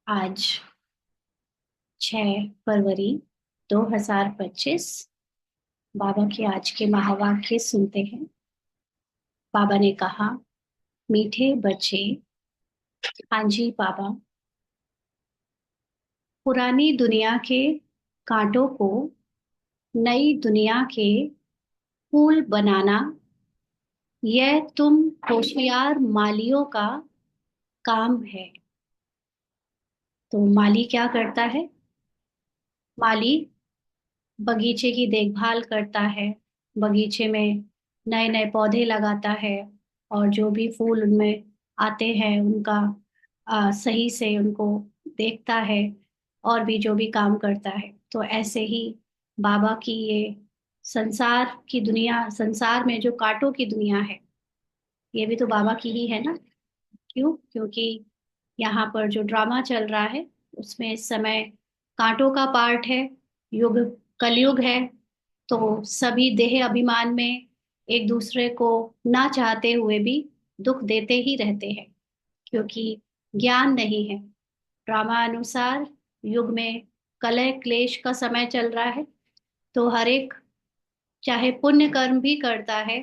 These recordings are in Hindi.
आज 6 फरवरी 2025। बाबा के आज के महावाक्य सुनते हैं। बाबा ने कहा, मीठे बच्चे। हाँ जी बाबा। पुरानी दुनिया के कांटों को नई दुनिया के फूल बनाना, यह तुम होशियार मालियों का काम है। तो माली क्या करता है? माली बगीचे की देखभाल करता है, बगीचे में नए नए पौधे लगाता है, और जो भी फूल उनमें आते हैं उनका सही से उनको देखता है, और भी जो भी काम करता है। तो ऐसे ही बाबा की ये संसार की दुनिया, संसार में जो कांटों की दुनिया है, ये भी तो बाबा की ही है ना। क्यों? क्योंकि यहाँ पर जो ड्रामा चल रहा है उसमें इस समय कांटों का पार्ट है। युग कलयुग है। तो सभी देह अभिमान में एक दूसरे को ना चाहते हुए भी दुख देते ही रहते हैं, क्योंकि ज्ञान नहीं है। ड्रामा अनुसार युग में कलह क्लेश का समय चल रहा है। तो हर एक चाहे पुण्य कर्म भी करता है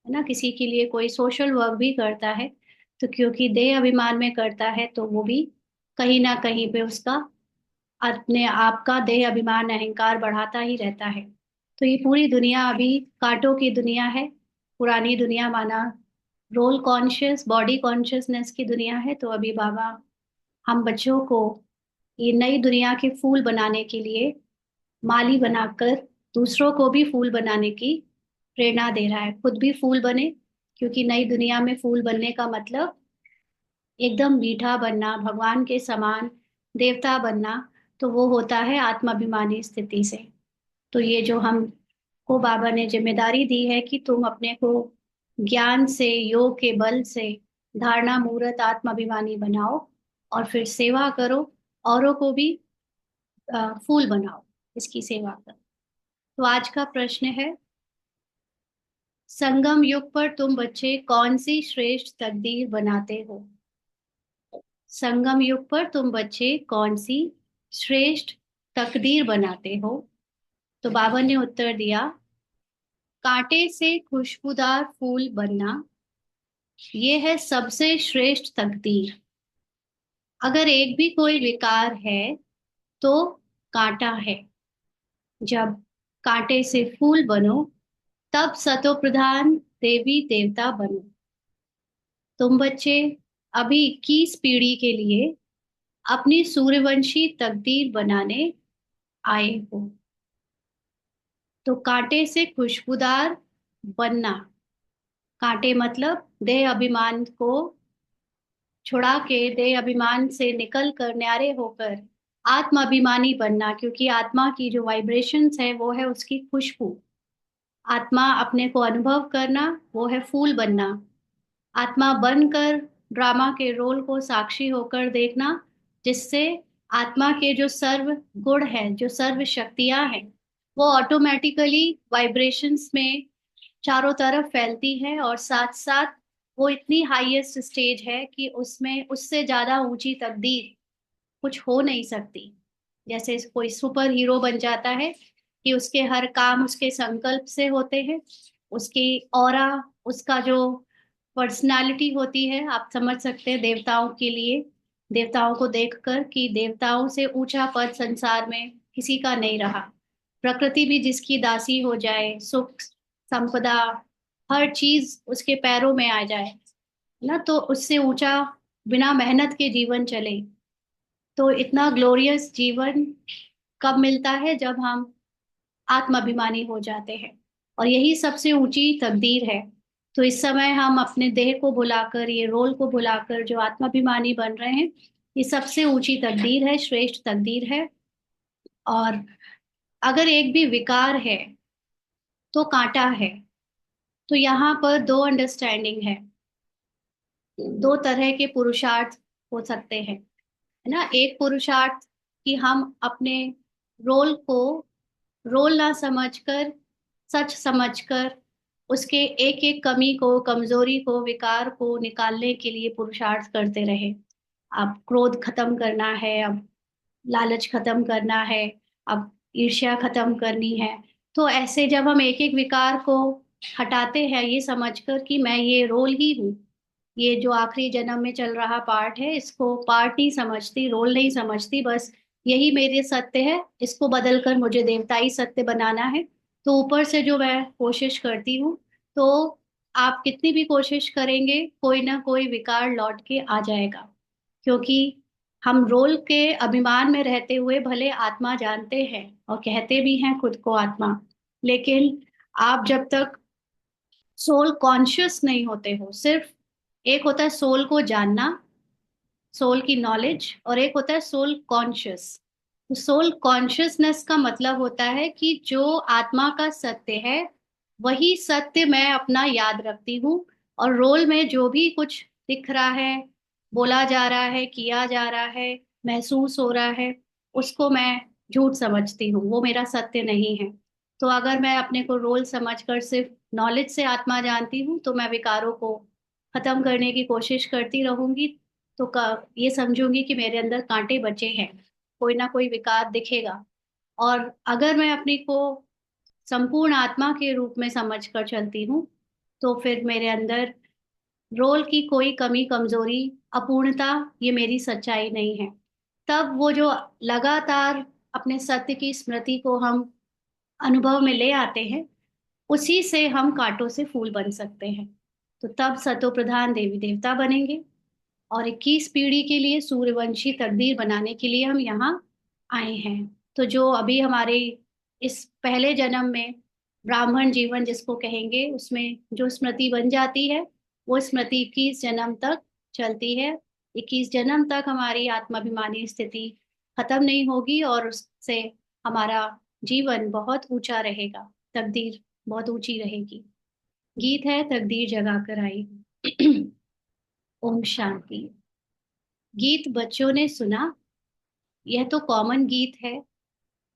ना, किसी के लिए कोई सोशल वर्क भी करता है, तो क्योंकि देह अभिमान में करता है तो वो भी कहीं ना कहीं पे उसका अपने आप का देह अभिमान अहंकार बढ़ाता ही रहता है। तो ये पूरी दुनिया अभी कांटों की दुनिया है। पुरानी दुनिया माना रोल कॉन्शियस बॉडी कॉन्शियसनेस की दुनिया है। तो अभी बाबा हम बच्चों को ये नई दुनिया के फूल बनाने के लिए माली बनाकर दूसरों को भी फूल बनाने की प्रेरणा दे रहा है। खुद भी फूल बने, क्योंकि नई दुनिया में फूल बनने का मतलब एकदम मीठा बनना, भगवान के समान देवता बनना। तो वो होता है आत्माभिमानी स्थिति से। तो ये जो हम को बाबा ने जिम्मेदारी दी है कि तुम अपने को ज्ञान से, योग के बल से धारणा मूर्त आत्माभिमानी बनाओ, और फिर सेवा करो, औरों को भी फूल बनाओ, इसकी सेवा करो। तो आज का प्रश्न है, संगम युग पर तुम बच्चे कौन सी श्रेष्ठ तकदीर बनाते हो? संगम युग पर तुम बच्चे कौन सी श्रेष्ठ तकदीर बनाते हो? तो बाबा ने उत्तर दिया, कांटे से खुशबूदार फूल बनना, ये है सबसे श्रेष्ठ तकदीर। अगर एक भी कोई विकार है तो कांटा है। जब कांटे से फूल बनो, तब सतो प्रधान देवी देवता बनो। तुम बच्चे अभी 21 पीढ़ी के लिए अपनी सूर्यवंशी तकदीर बनाने आए हो। तो कांटे से खुशबूदार बनना, कांटे मतलब देह अभिमान को छुड़ा के, देह अभिमान से निकल कर न्यारे होकर आत्म अभिमानी बनना, क्योंकि आत्मा की जो वाइब्रेशंस है वो है उसकी खुशबू। आत्मा अपने को अनुभव करना, वो है फूल बनना। आत्मा बनकर ड्रामा के रोल को साक्षी होकर देखना, जिससे आत्मा के जो सर्व गुण है, जो सर्व शक्तियां हैं, वो ऑटोमेटिकली वाइब्रेशंस में चारों तरफ फैलती है। और साथ साथ वो इतनी हाईएस्ट स्टेज है कि उसमें उससे ज्यादा ऊंची तकदीर कुछ हो नहीं सकती। जैसे कोई सुपर हीरो बन जाता है कि उसके हर काम उसके संकल्प से होते हैं, उसकी ऑरा, उसका जो पर्सनालिटी होती है, आप समझ सकते हैं देवताओं के लिए, देवताओं को देखकर कि देवताओं से ऊंचा पद संसार में किसी का नहीं रहा। प्रकृति भी जिसकी दासी हो जाए, सुख संपदा हर चीज उसके पैरों में आ जाए ना, तो उससे ऊंचा बिना मेहनत के जीवन चले। तो इतना ग्लोरियस जीवन कब मिलता है? जब हम आत्माभिमानी हो जाते हैं, और यही सबसे ऊंची तकदीर है। तो इस समय हम अपने देह को भुलाकर, ये रोल को भुलाकर जो आत्माभिमानी बन रहे हैं, ये सबसे ऊंची तकदीर है, श्रेष्ठ तकदीर है। और अगर एक भी विकार है तो कांटा है। तो यहाँ पर दो अंडरस्टैंडिंग है, दो तरह के पुरुषार्थ हो सकते हैं, है ना। एक पुरुषार्थ कि हम अपने रोल को रोल ना समझकर, सच समझकर उसके एक एक कमी को, कमजोरी को, विकार को निकालने के लिए पुरुषार्थ करते रहे। अब क्रोध खत्म करना है, अब लालच खत्म करना है, अब ईर्ष्या खत्म करनी है। तो ऐसे जब हम एक एक विकार को हटाते हैं, ये समझकर कि मैं ये रोल ही हूँ, ये जो आखिरी जन्म में चल रहा पार्ट है, इसको पार्ट नहीं समझती, रोल नहीं समझती, बस यही मेरे सत्य है, इसको बदल कर मुझे देवताई सत्य बनाना है। तो ऊपर से जो मैं कोशिश करती हूँ, तो आप कितनी भी कोशिश करेंगे, कोई ना कोई विकार लौट के आ जाएगा। क्योंकि हम रोल के अभिमान में रहते हुए भले आत्मा जानते हैं और कहते भी हैं खुद को आत्मा, लेकिन आप जब तक सोल कॉन्शियस नहीं होते हो, सिर्फ एक होता है सोल को जानना, सोल की नॉलेज, और एक होता है सोल कॉन्शियस। तो सोल कॉन्शियसनेस का मतलब होता है कि जो आत्मा का सत्य है वही सत्य मैं अपना याद रखती हूँ, और रोल में जो भी कुछ दिख रहा है, बोला जा रहा है, किया जा रहा है, महसूस हो रहा है, उसको मैं झूठ समझती हूँ, वो मेरा सत्य नहीं है। तो अगर मैं अपने को रोल समझकर सिर्फ नॉलेज से आत्मा जानती हूँ, तो मैं विकारों को खत्म करने की कोशिश करती रहूंगी। तो ये समझूंगी कि मेरे अंदर कांटे बचे हैं, कोई ना कोई विकार दिखेगा। और अगर मैं अपनी को संपूर्ण आत्मा के रूप में समझ कर चलती हूँ, तो फिर मेरे अंदर रोल की कोई कमी कमजोरी, अपूर्णता, ये मेरी सच्चाई नहीं है। तब वो जो लगातार अपने सत्य की स्मृति को हम अनुभव में ले आते हैं, उसी से हम कांटों से फूल बन सकते हैं। तो तब सतो प्रधान देवी देवता बनेंगे, और 21 पीढ़ी के लिए सूर्यवंशी तकदीर बनाने के लिए हम यहाँ आए हैं। तो जो अभी हमारे इस पहले जन्म में ब्राह्मण जीवन जिसको कहेंगे, उसमें जो स्मृति बन जाती है, वो स्मृति 21 जन्म तक चलती है। 21 जन्म तक हमारी आत्माभिमानी स्थिति खत्म नहीं होगी, और उससे हमारा जीवन बहुत ऊंचा रहेगा, तकदीर बहुत ऊंची रहेगी। गीत है तकदीर जगा कर आई। ओम शांति। गीत बच्चों ने सुना, यह तो कॉमन गीत है,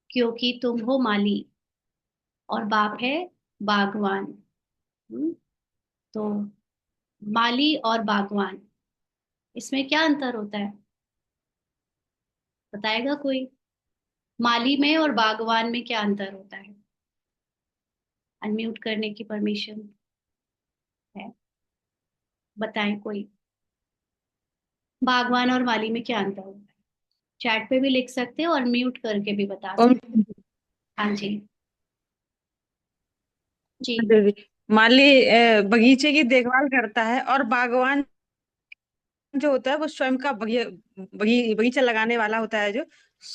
क्योंकि तुम हो माली और बाप है बागवान। हम्म, तो माली और बागवान, इसमें क्या अंतर होता है, बताएगा कोई? माली में और बागवान में क्या अंतर होता है? अनम्यूट करने की परमिशन है, बताएं कोई। बागवान और माली में क्या अंतर होता है? चैट पे भी लिख सकते हो और म्यूट करके भी बता ओम सकते हो। हाँ जी। जी। देवी। माली बगीचे की देखभाल करता है, और बागवान जो होता है वो स्वयं का बगीचा लगाने वाला होता है, जो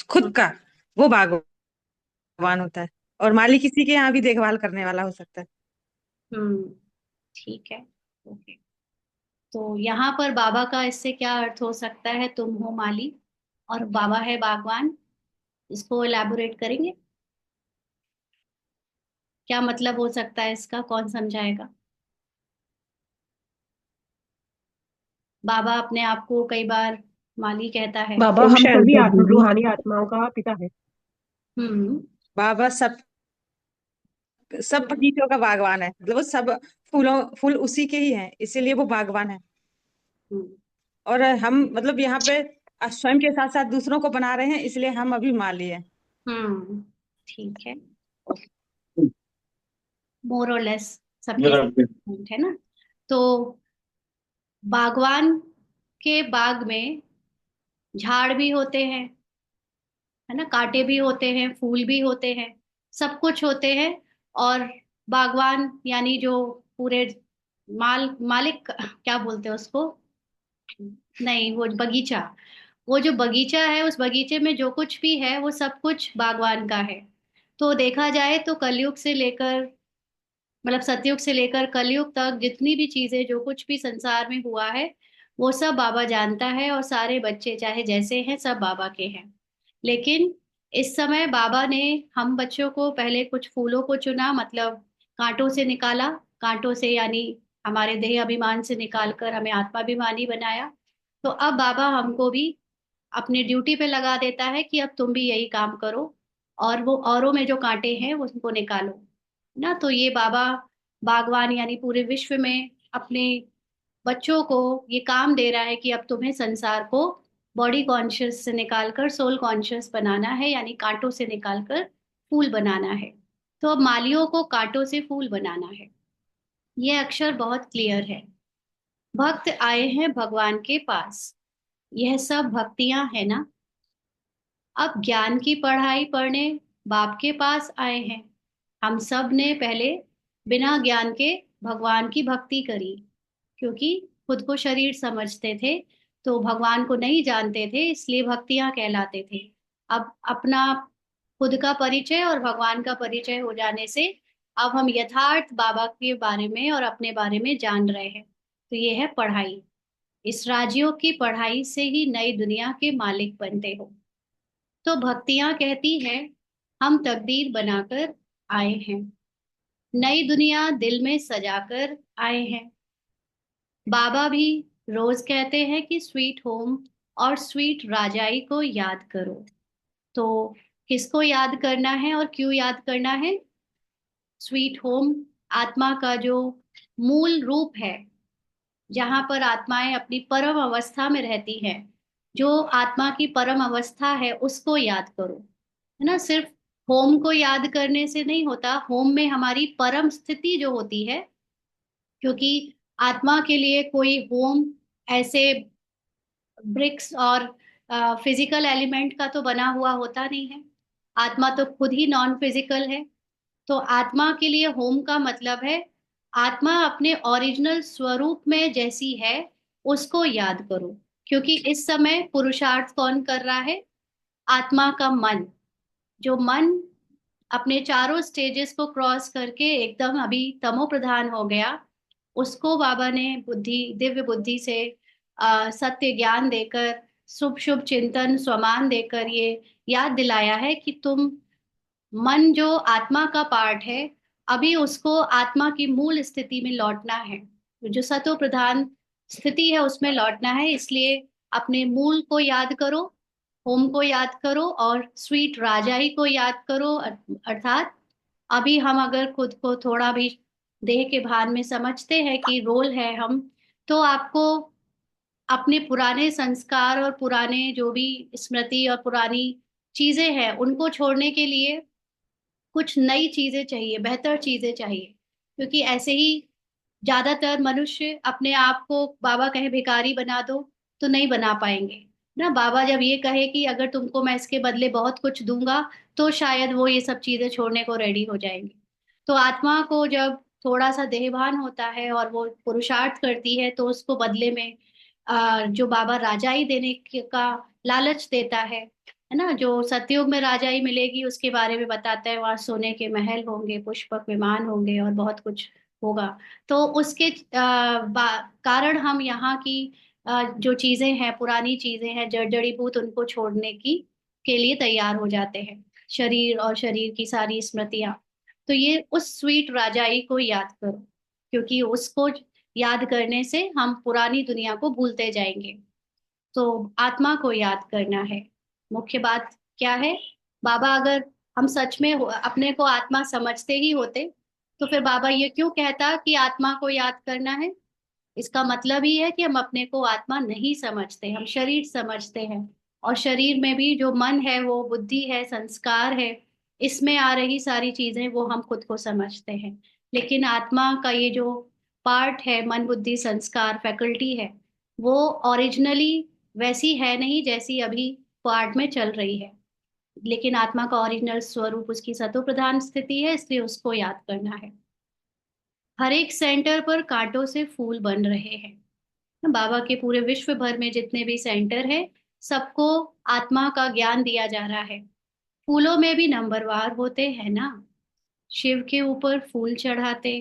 खुद हम्म। का, वो बागवान होता है। और माली किसी के यहाँ भी देखभाल करने वाला हो सकता है। हम्म, ठीक है। ओके। तो यहाँ पर बाबा का इससे क्या अर्थ हो सकता है, तुम हो माली और बाबा है बागवान, इसको एलैबोरेट करेंगे? क्या मतलब हो सकता है इसका, कौन समझाएगा? बाबा अपने आप को कई बार माली कहता है। बाबा ओम हम सभी शांति दीदी। रूहानी आत्माओं का पिता है। हम्म। बाबा सब सब बगीचों का बागवान है, मतलब वो सब फूल उसी के ही हैं, इसीलिए वो बागवान है। हम्म। और हम मतलब यहाँ पे स्वयं के साथ साथ दूसरों को बना रहे हैं, इसलिए हम अभी माली हैं। हम्म, ठीक है। मोर और लेस सबके point है ना। तो बागवान के बाग में झाड़ भी होते हैं, है ना, कांटे भी होते हैं, फूल भी होते हैं, सब कुछ होते हैं। और बागवान यानी जो पूरे मालिक, क्या बोलते हैं उसको, नहीं वो बगीचा, वो जो बगीचा है, उस बगीचे में जो कुछ भी है वो सब कुछ बागवान का है। तो देखा जाए तो कलयुग से लेकर, मतलब सतयुग से लेकर कलयुग तक जितनी भी चीजें, जो कुछ भी संसार में हुआ है, वो सब बाबा जानता है, और सारे बच्चे चाहे जैसे हैं सब बाबा के हैं। लेकिन इस समय बाबा ने हम बच्चों को पहले कुछ फूलों को चुना, मतलब कांटों से निकाला, कांटों से यानी हमारे देह अभिमान से निकाल कर हमें आत्माभिमानी बनाया। तो अब बाबा हमको भी अपनी ड्यूटी पे लगा देता है कि अब तुम भी यही काम करो, और वो औरों में जो कांटे हैं वो उनको निकालो ना। तो ये बाबा बागवान यानी पूरे विश्व में अपने बच्चों को ये काम दे रहा है कि अब तुम्हें संसार को बॉडी कॉन्शियस से निकालकर सोल कॉन्शियस बनाना है, यानी कांटों से निकालकर फूल बनाना है। तो अब मालियों को कांटों से फूल बनाना है। ये अक्षर बहुत क्लियर है। भक्त आए हैं भगवान के पास, यह सब भक्तियां है ना। अब ज्ञान की पढ़ाई पढ़ने बाप के पास आए हैं। हम सब ने पहले बिना ज्ञान के भगवान की भक्ति करी, क्योंकि खुद को शरीर समझते थे, तो भगवान को नहीं जानते थे, इसलिए भक्तियां कहलाते थे। अब अपना खुद का परिचय और भगवान का परिचय हो जाने से अब हम यथार्थ बाबा के बारे में और अपने बारे में जान रहे हैं। तो ये है पढ़ाई। इस राजयोग की पढ़ाई से ही नई दुनिया के मालिक बनते हो। तो भक्तियां कहती है, हम तकदीर बनाकर आए हैं, नई दुनिया दिल में सजाकर आए हैं। बाबा भी रोज कहते हैं कि स्वीट होम और स्वीट राजाई को याद करो। तो किसको याद करना है और क्यों याद करना है? स्वीट होम आत्मा का जो मूल रूप है, जहां पर आत्माएं अपनी परम अवस्था में रहती हैं, जो आत्मा की परम अवस्था है उसको याद करो। है ना? सिर्फ होम को याद करने से नहीं होता, होम में हमारी परम स्थिति जो होती है, क्योंकि आत्मा के लिए कोई होम ऐसे ब्रिक्स और फिजिकल एलिमेंट का तो बना हुआ होता नहीं है। आत्मा तो खुद ही नॉन फिजिकल है। तो आत्मा के लिए होम का मतलब है आत्मा अपने ओरिजिनल स्वरूप में जैसी है उसको याद करो। क्योंकि इस समय पुरुषार्थ कौन कर रहा है? आत्मा का मन। जो मन अपने चारों स्टेजेस को क्रॉस करके एकदम अभी तमो प्रधान हो गया, उसको बाबा ने बुद्धि, दिव्य बुद्धि से सत्य ज्ञान देकर, शुभ शुभ चिंतन स्वमान देकर ये याद दिलाया है कि तुम, मन जो आत्मा का पार्ट है, अभी उसको आत्मा की मूल स्थिति में लौटना है। जो सतो प्रधान स्थिति है उसमें लौटना है। इसलिए अपने मूल को याद करो, होम को याद करो और स्वीट राजाई को याद करो। अर्थात अभी हम अगर खुद को थोड़ा भी देह के भान में समझते हैं कि रोल है हम, तो आपको अपने पुराने संस्कार और पुराने जो भी स्मृति और पुरानी चीजें हैं उनको छोड़ने के लिए कुछ नई चीजें चाहिए, बेहतर चीजें चाहिए। क्योंकि ऐसे ही ज्यादातर मनुष्य अपने आप को बाबा कहे भिखारी बना दो तो नहीं बना पाएंगे ना। बाबा जब ये कहे कि अगर तुमको मैं इसके बदले बहुत कुछ दूंगा, तो शायद वो ये सब चीजें छोड़ने को रेडी हो जाएंगे। तो आत्मा को जब थोड़ा सा देहभान होता है और वो पुरुषार्थ करती है, तो उसको बदले में जो बाबा राजाई देने का लालच देता है ना। जो सतयुग में राजाई मिलेगी उसके बारे में बताता है, वहां सोने के महल होंगे, पुष्पक विमान होंगे और बहुत कुछ होगा। तो उसके कारण हम यहाँ की जो चीजें हैं, पुरानी चीजें हैं, जड़ जड़ीभूत, उनको छोड़ने की के लिए तैयार हो जाते हैं, शरीर और शरीर की सारी स्मृतियां। तो ये उस स्वीट राजाई को याद करो, क्योंकि उसको याद करने से हम पुरानी दुनिया को भूलते जाएंगे। तो आत्मा को याद करना है। मुख्य बात क्या है? बाबा अगर हम सच में अपने को आत्मा समझते ही होते, तो फिर बाबा ये क्यों कहता कि आत्मा को याद करना है? इसका मतलब ही है कि हम अपने को आत्मा नहीं समझते, हम शरीर समझते हैं। और शरीर में भी जो मन है, वो बुद्धि है, संस्कार है, इसमें आ रही सारी चीजें वो हम खुद को समझते हैं। लेकिन आत्मा का ये जो पार्ट है, मन बुद्धि संस्कार फैकल्टी है, वो ओरिजिनली वैसी है नहीं जैसी अभी पार्ट में चल रही है। लेकिन आत्मा का ओरिजिनल स्वरूप उसकी सतो प्रधान स्थिति है, इसलिए उसको याद करना है। हर एक सेंटर पर कांटों से फूल बन रहे हैं। बाबा के पूरे विश्व भर में जितने भी सेंटर है, सबको आत्मा का ज्ञान दिया जा रहा है। फूलों में भी नंबरवार होते हैं ना। शिव के ऊपर फूल चढ़ाते,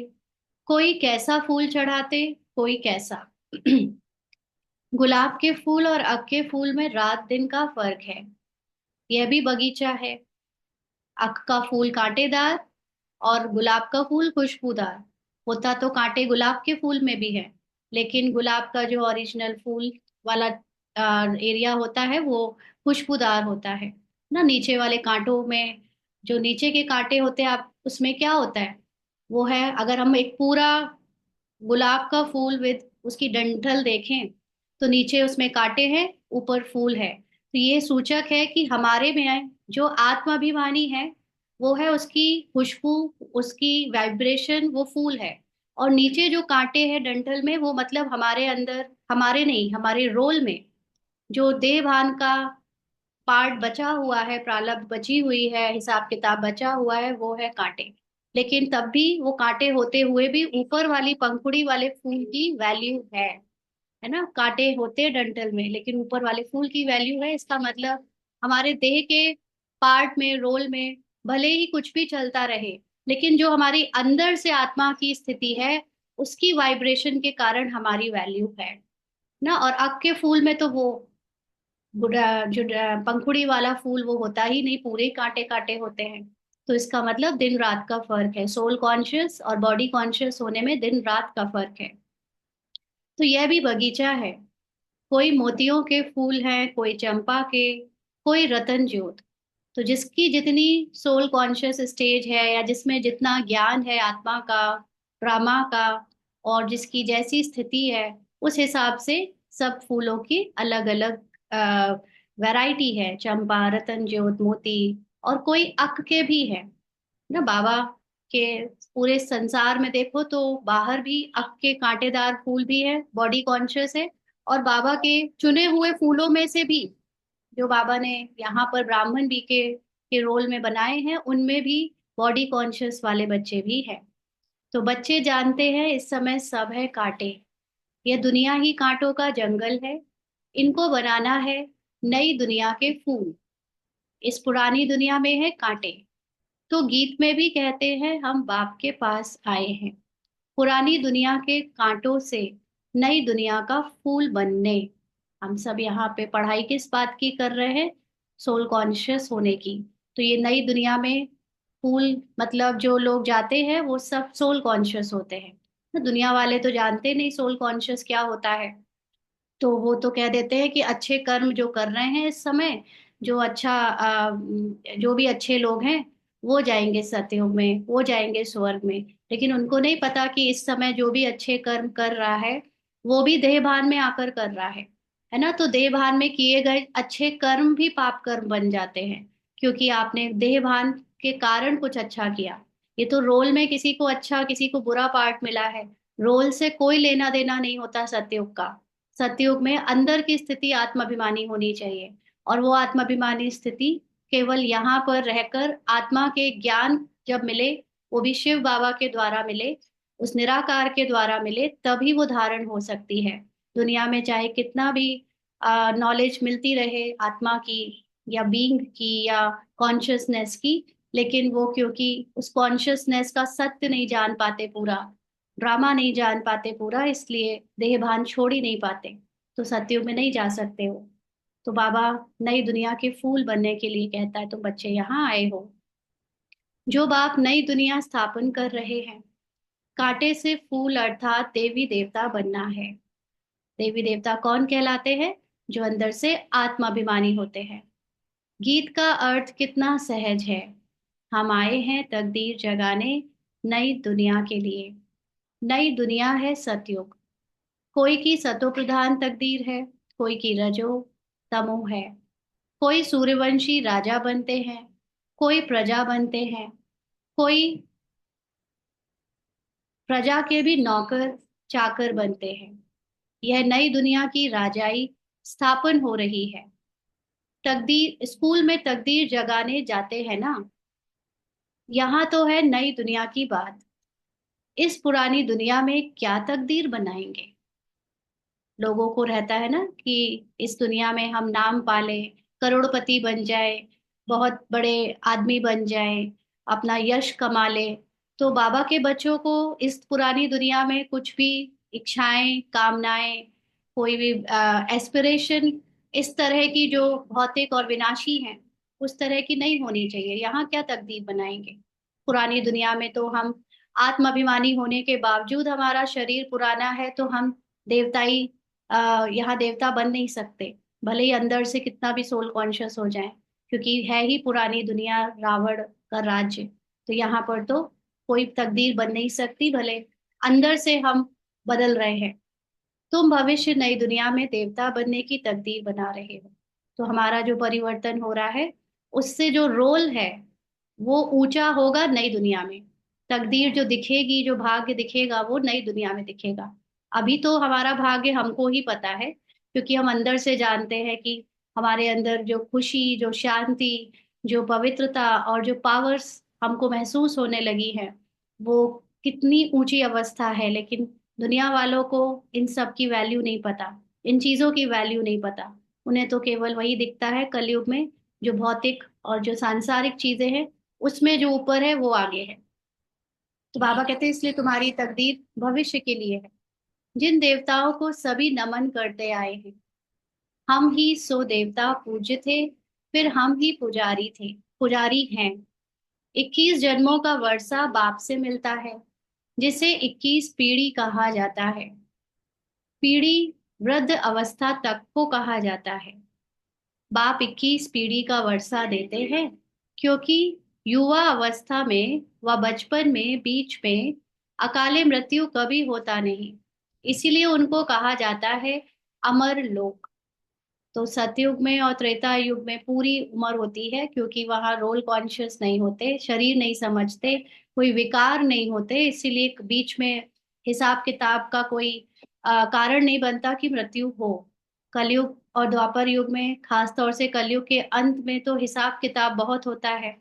कोई कैसा फूल चढ़ाते, कोई कैसा। गुलाब के फूल और अक के फूल में रात दिन का फर्क है। यह भी बगीचा है। अक का फूल कांटेदार और गुलाब का फूल खुशबूदार। होता तो कांटे गुलाब के फूल में भी है, लेकिन गुलाब का जो ओरिजिनल फूल वाला एरिया होता है वो खुशबूदार होता है ना। नीचे वाले कांटों में जो नीचे के कांटे होते हैं, आप उसमें क्या होता है? वो है, अगर हम एक पूरा गुलाब का फूल विद उसकी डंठल देखें, तो नीचे उसमें कांटे हैं, ऊपर फूल है। तो ये सूचक है कि हमारे में जो आत्माभिमानी है वो है उसकी खुशबू, उसकी वाइब्रेशन, वो फूल है। और नीचे जो कांटे हैं डंठल में, वो मतलब हमारे अंदर, हमारे नहीं, हमारे रोल में जो देह भान का पार्ट बचा हुआ है, प्रारब्ध बची हुई है, हिसाब किताब बचा हुआ है, वो है कांटे। लेकिन तब भी वो कांटे होते हुए भी ऊपर वाली पंखुड़ी वाले फूल की वैल्यू है ना। कांटे होते हैं डंठल में, लेकिन ऊपर वाले फूल की वैल्यू है। इसका मतलब हमारे देह के पार्ट में, रोल में भले ही कुछ भी चलता रहे, लेकिन जो हमारी अंदर से आत्मा की स्थिति है, उसकी वाइब्रेशन के कारण हमारी वैल्यू है ना। और अक के फूल में तो वो पंखुड़ी वाला फूल वो होता ही नहीं, पूरे कांटे कांटे होते हैं। तो इसका मतलब दिन रात का फर्क है, सोल कॉन्शियस और बॉडी कॉन्शियस होने में दिन रात का फर्क है। तो यह भी बगीचा है। कोई मोतियों के फूल हैं, कोई चंपा के, कोई रतन ज्योत। तो जिसकी जितनी सोल कॉन्शियस स्टेज है, या जिसमें जितना ज्ञान है आत्मा का, ड्रामा का, और जिसकी जैसी स्थिति है, उस हिसाब से सब फूलों की अलग अलग वैरायटी है। चंपा, रतन ज्योत, मोती, और कोई अक के भी है ना। बाबा के पूरे संसार में देखो तो बाहर भी अक के कांटेदार फूल भी है, बॉडी कॉन्शियस है। और बाबा के चुने हुए फूलों में से भी जो बाबा ने यहाँ पर ब्राह्मण बी के रोल में बनाए हैं, उनमें भी बॉडी कॉन्शियस वाले बच्चे भी हैं। तो बच्चे जानते हैं इस समय सब है कांटे, यह दुनिया ही कांटों का जंगल है। इनको बनाना है नई दुनिया के फूल, इस पुरानी दुनिया में है कांटे। तो गीत में भी कहते हैं हम बाप के पास आए हैं, पुरानी दुनिया के कांटों से नई दुनिया का फूल बनने। हम सब यहाँ पे पढ़ाई किस बात की कर रहे हैं? सोल कॉन्शियस होने की। तो ये नई दुनिया में फूल मतलब जो लोग जाते हैं वो सब सोल कॉन्शियस होते हैं। तो दुनिया वाले तो जानते नहीं सोल कॉन्शियस क्या होता है। तो वो तो कह देते हैं कि अच्छे कर्म जो कर रहे हैं इस समय, जो अच्छा जो भी अच्छे लोग हैं वो जाएंगे सतयुग में, वो जाएंगे स्वर्ग में। लेकिन उनको नहीं पता कि इस समय जो भी अच्छे कर्म कर रहा है वो भी देह भान में आकर कर रहा है ना। तो देह भान में किए गए अच्छे कर्म भी पाप कर्म बन जाते हैं, क्योंकि आपने देह भान के कारण कुछ अच्छा किया। ये तो रोल में किसी को अच्छा किसी को बुरा पार्ट मिला है, रोल से कोई लेना देना नहीं होता सतयुग का। सतयुग में अंदर की स्थिति आत्माभिमानी होनी चाहिए। और वो आत्माभिमानी स्थिति केवल यहाँ पर रहकर आत्मा के ज्ञान जब मिले, वो भी शिव बाबा के द्वारा मिले, उस निराकार के द्वारा मिले, तभी वो धारण हो सकती है। दुनिया में चाहे कितना भी नॉलेज मिलती रहे आत्मा की, या बीइंग की, या कॉन्शियसनेस की, लेकिन वो क्योंकि उस कॉन्शियसनेस का सत्य नहीं जान पाते पूरा, ड्रामा नहीं जान पाते पूरा, इसलिए देह भान छोड़ ही नहीं पाते। तो सत्युग में नहीं जा सकते हो। तो बाबा नई दुनिया के फूल बनने के लिए कहता है तुम बच्चे यहाँ आए हो। जो बाप नई दुनिया स्थापन कर रहे हैं, कांटे से फूल अर्थात देवी देवता बनना है। देवी देवता कौन कहलाते हैं? जो अंदर से आत्माभिमानी होते हैं। गीत का अर्थ कितना सहज है। हम आए हैं तकदीर जगाने नई दुनिया के लिए। नई दुनिया है सतयुग। कोई की सतो प्रधान तकदीर है, कोई की रजो तमो है। कोई सूर्यवंशी राजा बनते हैं, कोई प्रजा बनते हैं, कोई प्रजा के भी नौकर चाकर बनते हैं। यह नई दुनिया की राजाई स्थापन हो रही है। तकदीर स्कूल में तकदीर जगाने जाते हैं ना, यहाँ तो है नई दुनिया की बात। इस पुरानी दुनिया में क्या तकदीर बनाएंगे? लोगों को रहता है ना कि इस दुनिया में हम नाम पाले, करोड़पति बन जाए, बहुत बड़े आदमी बन जाए, अपना यश कमा ले। तो बाबा के बच्चों को इस पुरानी दुनिया में कुछ भी इच्छाएं, कामनाएं, कोई भी एस्पिरेशन इस तरह की जो भौतिक और विनाशी हैं, उस तरह की नहीं होनी चाहिए। यहाँ क्या तकदीर बनाएंगे? पुरानी दुनिया में तो हम आत्माभिमानी होने के बावजूद हमारा शरीर पुराना है, तो हम देवताई यहाँ देवता बन नहीं सकते, भले ही अंदर से कितना भी सोल कॉन्शियस हो जाए, क्योंकि है ही पुरानी दुनिया रावण का राज्य। तो यहाँ पर तो कोई तकदीर बन नहीं सकती, भले अंदर से हम बदल रहे हैं। तुम भविष्य नई दुनिया में देवता बनने की तकदीर बना रहे हो। तो हमारा जो परिवर्तन हो रहा है, उससे जो रोल है वो ऊंचा होगा नई दुनिया में। तकदीर जो दिखेगी, जो भाग्य दिखेगा, वो नई दुनिया में दिखेगा। अभी तो हमारा भाग्य हमको ही पता है, क्योंकि हम अंदर से जानते हैं कि हमारे अंदर जो खुशी, जो शांति, जो पवित्रता और जो पावर्स हमको महसूस होने लगी है, वो कितनी ऊंची अवस्था है। लेकिन दुनिया वालों को इन सब की वैल्यू नहीं पता, इन चीजों की वैल्यू नहीं पता। उन्हें तो केवल वही दिखता है कलयुग में, जो भौतिक और जो सांसारिक चीजें हैं, उसमें जो ऊपर है वो आगे है। तो बाबा कहते हैं इसलिए तुम्हारी तकदीर भविष्य के लिए है। जिन देवताओं को सभी नमन करते आए हैं, हम ही सो देवता पूज्य थे, फिर हम ही पुजारी थे, पुजारी हैं। 21 जन्मों का वर्षा बाप से मिलता है, जिसे 21 पीढ़ी कहा जाता है। पीढ़ी वृद्ध अवस्था तक को कहा जाता है। बाप 21 पीढ़ी का वर्षा देते हैं, क्योंकि युवा अवस्था में व बचपन में बीच में अकाले मृत्यु कभी होता नहीं। इसीलिए उनको कहा जाता है अमर लोक। तो सतयुग में और त्रेता युग में पूरी उम्र होती है, क्योंकि वहां रोल कॉन्शियस नहीं होते, शरीर नहीं समझते, कोई विकार नहीं होते, इसीलिए बीच में हिसाब किताब का कोई कारण नहीं बनता कि मृत्यु हो। कलयुग और द्वापर युग में, खास तौर से कलयुग के अंत में तो हिसाब किताब बहुत होता है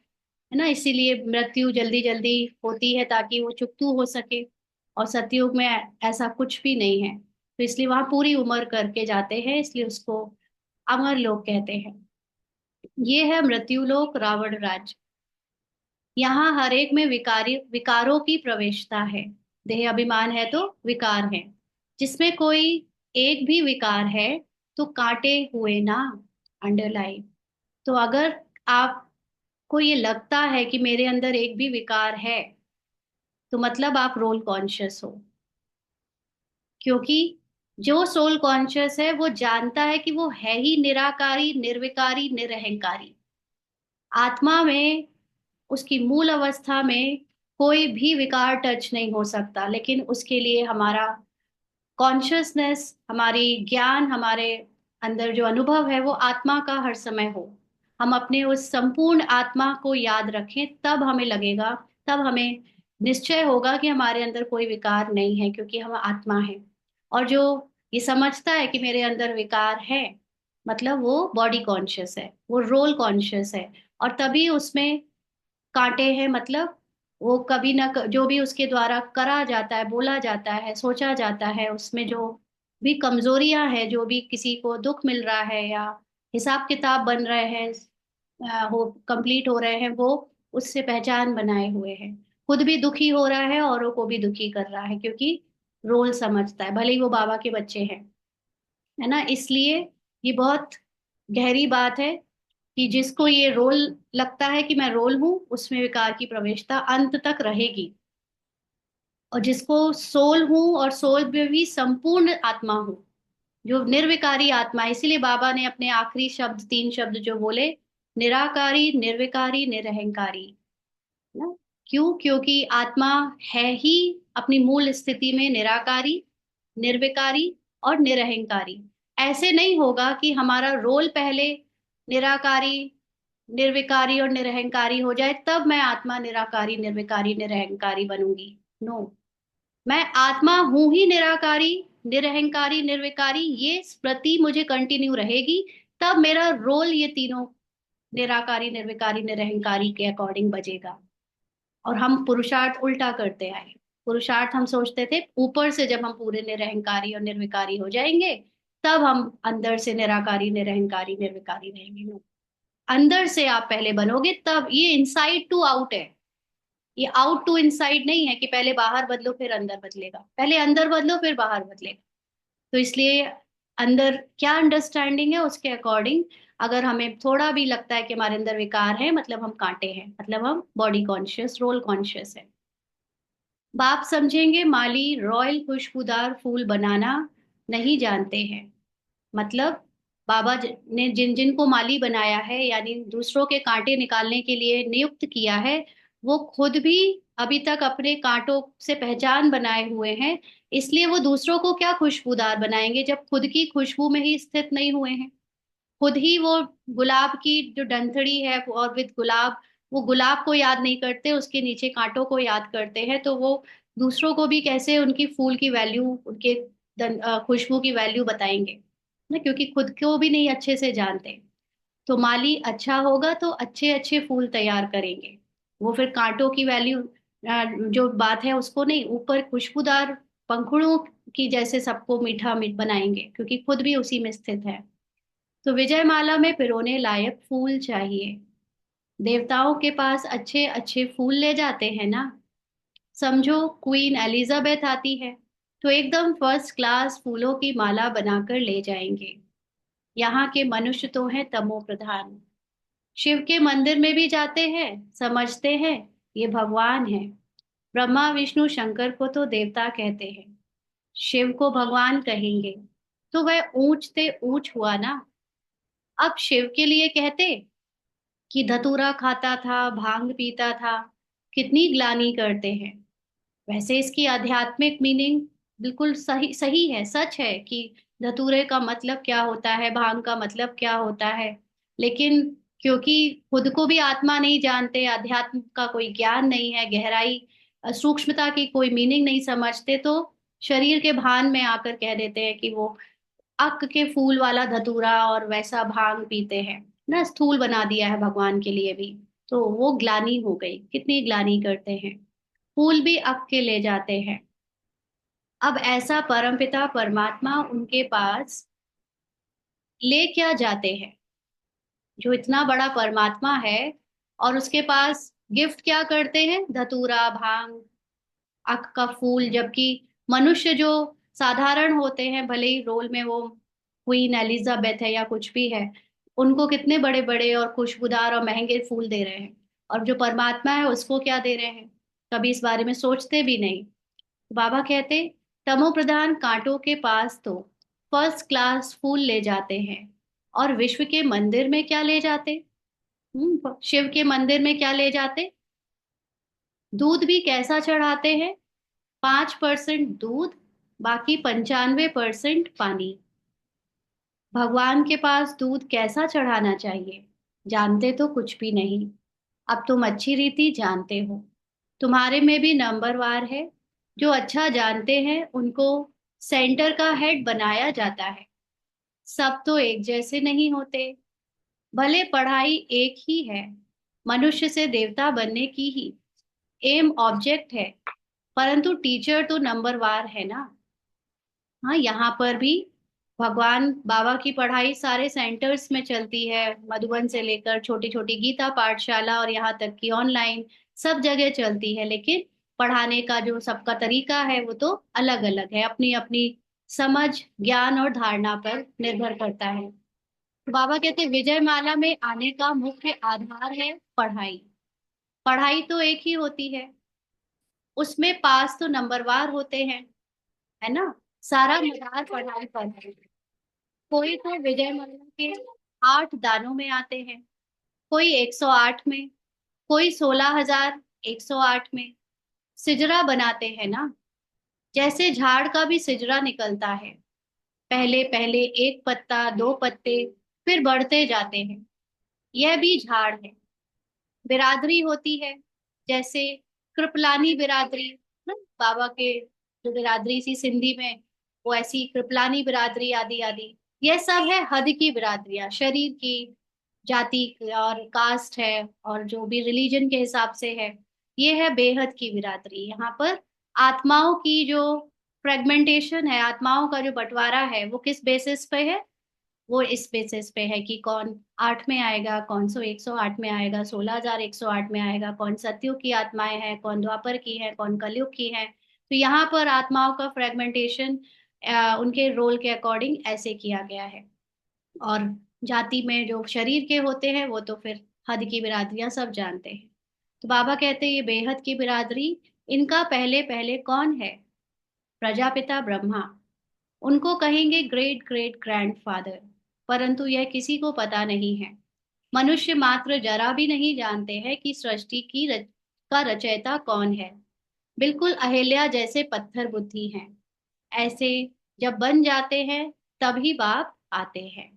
ना। इसीलिए मृत्यु जल्दी जल्दी होती है ताकि वो चुकतू हो सके। और सतयुग में ऐसा कुछ भी नहीं है, तो इसलिए वहां पूरी उम्र करके जाते हैं, इसलिए उसको अमर लोक कहते हैं। ये है मृत्युलोक, रावण राज्य। यहाँ हर एक में विकारी विकारों की प्रवेशता है। देह अभिमान है तो विकार है। जिसमें कोई एक भी विकार है तो काटे हुए ना, अंडरलाइन। तो अगर आपको ये लगता है कि मेरे अंदर एक भी विकार है, तो मतलब आप रोल कॉन्शियस हो। क्योंकि जो सोल कॉन्शियस है वो जानता है कि वो है ही निराकारी, निर्विकारी, निरहंकारी। आत्मा में, उसकी मूल अवस्था में कोई भी विकार टच नहीं हो सकता। लेकिन उसके लिए हमारा कॉन्शियसनेस, हमारी ज्ञान, हमारे अंदर जो अनुभव है वो आत्मा का हर समय हो। हम अपने उस संपूर्ण आत्मा को याद रखें, तब हमें लगेगा, तब हमें निश्चय होगा कि हमारे अंदर कोई विकार नहीं है, क्योंकि हम आत्मा है। और जो ये समझता है कि मेरे अंदर विकार है, मतलब वो बॉडी कॉन्शियस है, वो रोल कॉन्शियस है। और तभी उसमें कांटे हैं, मतलब वो कभी ना जो भी उसके द्वारा करा जाता है, बोला जाता है, सोचा जाता है, उसमें जो भी कमजोरियां हैं, जो भी किसी को दुख मिल रहा है या हिसाब किताब बन रहे हैं, हो कंप्लीट हो रहे हैं, वो उससे पहचान बनाए हुए हैं। खुद भी दुखी हो रहा है, औरों को भी दुखी कर रहा है, क्योंकि रोल समझता है, भले ही वो बाबा के बच्चे हैं, है ना। इसलिए ये बहुत गहरी बात है कि जिसको ये रोल लगता है कि मैं रोल हूं, उसमें विकार की प्रवेशता अंत तक रहेगी। और जिसको सोल हूं, और सोल में भी संपूर्ण आत्मा हूं, जो निर्विकारी आत्मा है। इसीलिए बाबा ने अपने आखिरी शब्द, 3 शब्द जो बोले, निराकारी, निर्विकारी, निरहंकारी, ना। क्यों? क्योंकि आत्मा है ही अपनी मूल स्थिति में निराकारी, निर्विकारी और निरहंकारी। ऐसे नहीं होगा कि हमारा रोल पहले निराकारी, निर्विकारी और निरहंकारी हो जाए, तब मैं आत्मा निराकारी, निर्विकारी, निरहंकारी बनूंगी। नो, मैं आत्मा हूं ही निराकारी, निरहंकारी, निर्विकारी, ये स्मृति मुझे कंटिन्यू रहेगी। तब मेरा रोल ये तीनों निराकारी, निर्विकारी, निरहंकारी के अकॉर्डिंग बजेगा। और हम पुरुषार्थ उल्टा करते आए। पुरुषार्थ हम सोचते थे ऊपर से जब हम पूरे निरहंकारी और निर्विकारी हो जाएंगे, तब हम अंदर से निराकारी, निरहंकारी, निर्विकारी रहेंगे। नो, अंदर से आप पहले बनोगे, तब ये इनसाइड टू आउट है। ये आउट टू इनसाइड नहीं है कि पहले बाहर बदलो फिर अंदर बदलेगा, पहले अंदर बदलो फिर बाहर बदलेगा। तो इसलिए अंदर क्या अंडरस्टैंडिंग है, उसके अकॉर्डिंग अगर हमें थोड़ा भी लगता है कि हमारे अंदर विकार है, मतलब हम कांटे हैं, मतलब हम बॉडी कॉन्शियस, रोल कॉन्शियस है। बाप समझेंगे माली रॉयल खुशबूदार फूल बनाना नहीं जानते हैं। मतलब बाबा ने जिन जिन को माली बनाया है, यानी दूसरों के कांटे निकालने के लिए नियुक्त किया है, वो खुद भी अभी तक अपने कांटों से पहचान बनाए हुए हैं, इसलिए वो दूसरों को क्या खुशबूदार बनाएंगे जब खुद की खुशबू में ही स्थित नहीं हुए हैं। खुद ही वो गुलाब की जो डंठड़ी है और विद गुलाब, वो गुलाब को याद नहीं करते, उसके नीचे कांटों को याद करते हैं, तो वो दूसरों को भी कैसे उनकी फूल की वैल्यू, उनके खुशबू की वैल्यू बताएंगे ना, क्योंकि खुद को भी नहीं अच्छे से जानते। तो माली अच्छा होगा तो अच्छे अच्छे फूल तैयार करेंगे। वो फिर कांटों की वैल्यू जो बात है उसको नहीं, ऊपर खुशबूदार पंखुड़ों की जैसे सबको मीठा मीठ बनाएंगे, क्योंकि खुद भी उसी में स्थित है। तो विजय माला में पिरोने लायक फूल चाहिए। देवताओं के पास अच्छे अच्छे फूल ले जाते हैं ना। समझो क्वीन एलिजाबेथ आती है तो एकदम फर्स्ट क्लास फूलों की माला बनाकर ले जाएंगे। यहाँ के मनुष्य तो हैं तमो प्रधान। शिव के मंदिर में भी जाते हैं, समझते हैं ये भगवान है। ब्रह्मा विष्णु शंकर को तो देवता कहते हैं, शिव को भगवान कहेंगे तो वह ऊंचते ऊंच हुआ ना। अब शिव के लिए कहते कि धतूरा खाता था, भांग पीता था, कितनी ग्लानि करते हैं। वैसे इसकी आध्यात्मिक मीनिंग बिल्कुल सही सही है, सच है कि धतूरे का मतलब क्या होता है, भांग का मतलब क्या होता है। लेकिन क्योंकि खुद को भी आत्मा नहीं जानते, अध्यात्म का कोई ज्ञान नहीं है, गहराई सूक्ष्मता की कोई मीनिंग नहीं समझते, तो शरीर के भान में आकर कह देते हैं कि वो अक के फूल वाला धतूरा और वैसा भांग पीते हैं ना। स्थूल बना दिया है भगवान के लिए भी। तो वो ग्लानी हो गई, कितनी ग्लानी करते हैं। फूल भी अक के ले जाते हैं। अब ऐसा परमपिता परमात्मा उनके पास ले क्या जाते हैं, जो इतना बड़ा परमात्मा है, और उसके पास गिफ्ट क्या करते हैं, धतूरा भांग अक का फूल। जबकि मनुष्य जो साधारण होते हैं, भले ही रोल में वो क्वीन एलिजाबेथ है या कुछ भी है, उनको कितने बड़े बड़े और खुशबूदार और महंगे फूल दे रहे हैं, और जो परमात्मा है उसको क्या दे रहे हैं, कभी इस बारे में सोचते भी नहीं। बाबा कहते तमो प्रधान कांटों के पास तो फर्स्ट क्लास फूल ले जाते हैं, और विश्व के मंदिर में क्या ले जाते, शिव के मंदिर में क्या ले जाते, दूध भी कैसा चढ़ाते हैं, 5% दूध, बाकी 95% पानी। भगवान के पास दूध कैसा चढ़ाना चाहिए, जानते तो कुछ भी नहीं। अब तुम अच्छी रीति जानते हो, तुम्हारे में भी नंबरवार है। जो अच्छा जानते हैं उनको सेंटर का हेड बनाया जाता है। सब तो एक जैसे नहीं होते। भले पढ़ाई एक ही है, मनुष्य से देवता बनने की ही एम ऑब्जेक्ट है, परंतु टीचर तो नंबरवार है ना। हाँ, यहाँ पर भी भगवान बाबा की पढ़ाई सारे सेंटर्स में चलती है, मधुबन से लेकर छोटी छोटी गीता पाठशाला और यहाँ तक कि ऑनलाइन सब जगह चलती है। लेकिन पढ़ाने का जो सबका तरीका है वो तो अलग अलग है, अपनी अपनी समझ ज्ञान और धारणा पर निर्भर करता है। तो बाबा कहते हैं विजय माला में आने का मुख्य आधार है पढ़ाई। पढ़ाई तो एक ही होती है, उसमें पास तो नंबरवार होते हैं, है ना। सारा मदार पढ़ाई पर है। कोई तो विजय माल्या के 8 दानों में आते हैं, कोई 108 में, कोई 16,108 में। सिजरा बनाते हैं ना, जैसे झाड़ का भी सिजरा निकलता है। पहले पहले एक पत्ता, दो पत्ते, फिर बढ़ते जाते हैं। यह भी झाड़ है। बिरादरी होती है, जैसे कृपलानी बिरादरी ना, बाबा के जो बिरादरी सी सिंधी में, वो ऐसी कृपलानी बिरादरी आदि आदि। यह सब है हद की बिरादरियां, शरीर की, जाति और कास्ट है, और जो भी रिलीजन के हिसाब से है। ये है बेहद की बिरादरी। यहाँ पर आत्माओं की जो फ्रेगमेंटेशन है, आत्माओं का जो बंटवारा है, वो किस बेसिस पे है, वो इस बेसिस पे है कि कौन 8 में आएगा, कौन सो 108 में आएगा, 16,108 में आएगा, कौन सतयुग की आत्माएं हैं, कौन द्वापर की है, कौन कलयुग की है। तो यहाँ पर आत्माओं का फ्रेगमेंटेशन उनके रोल के अकॉर्डिंग ऐसे किया गया है। और जाति में जो शरीर के होते हैं वो तो फिर हद की बिरादरियां सब जानते हैं। तो बाबा कहते हैं ये बेहद की बिरादरी, इनका पहले पहले कौन है, प्रजापिता ब्रह्मा। उनको कहेंगे ग्रेट ग्रेट ग्रैंडफादर, परंतु यह किसी को पता नहीं है। मनुष्य मात्र जरा भी नहीं जानते हैं कि सृष्टि की का रचयिता कौन है। बिल्कुल अहिल्या जैसे पत्थर बुद्धि हैं। ऐसे जब बन जाते हैं तभी बाप आते हैं।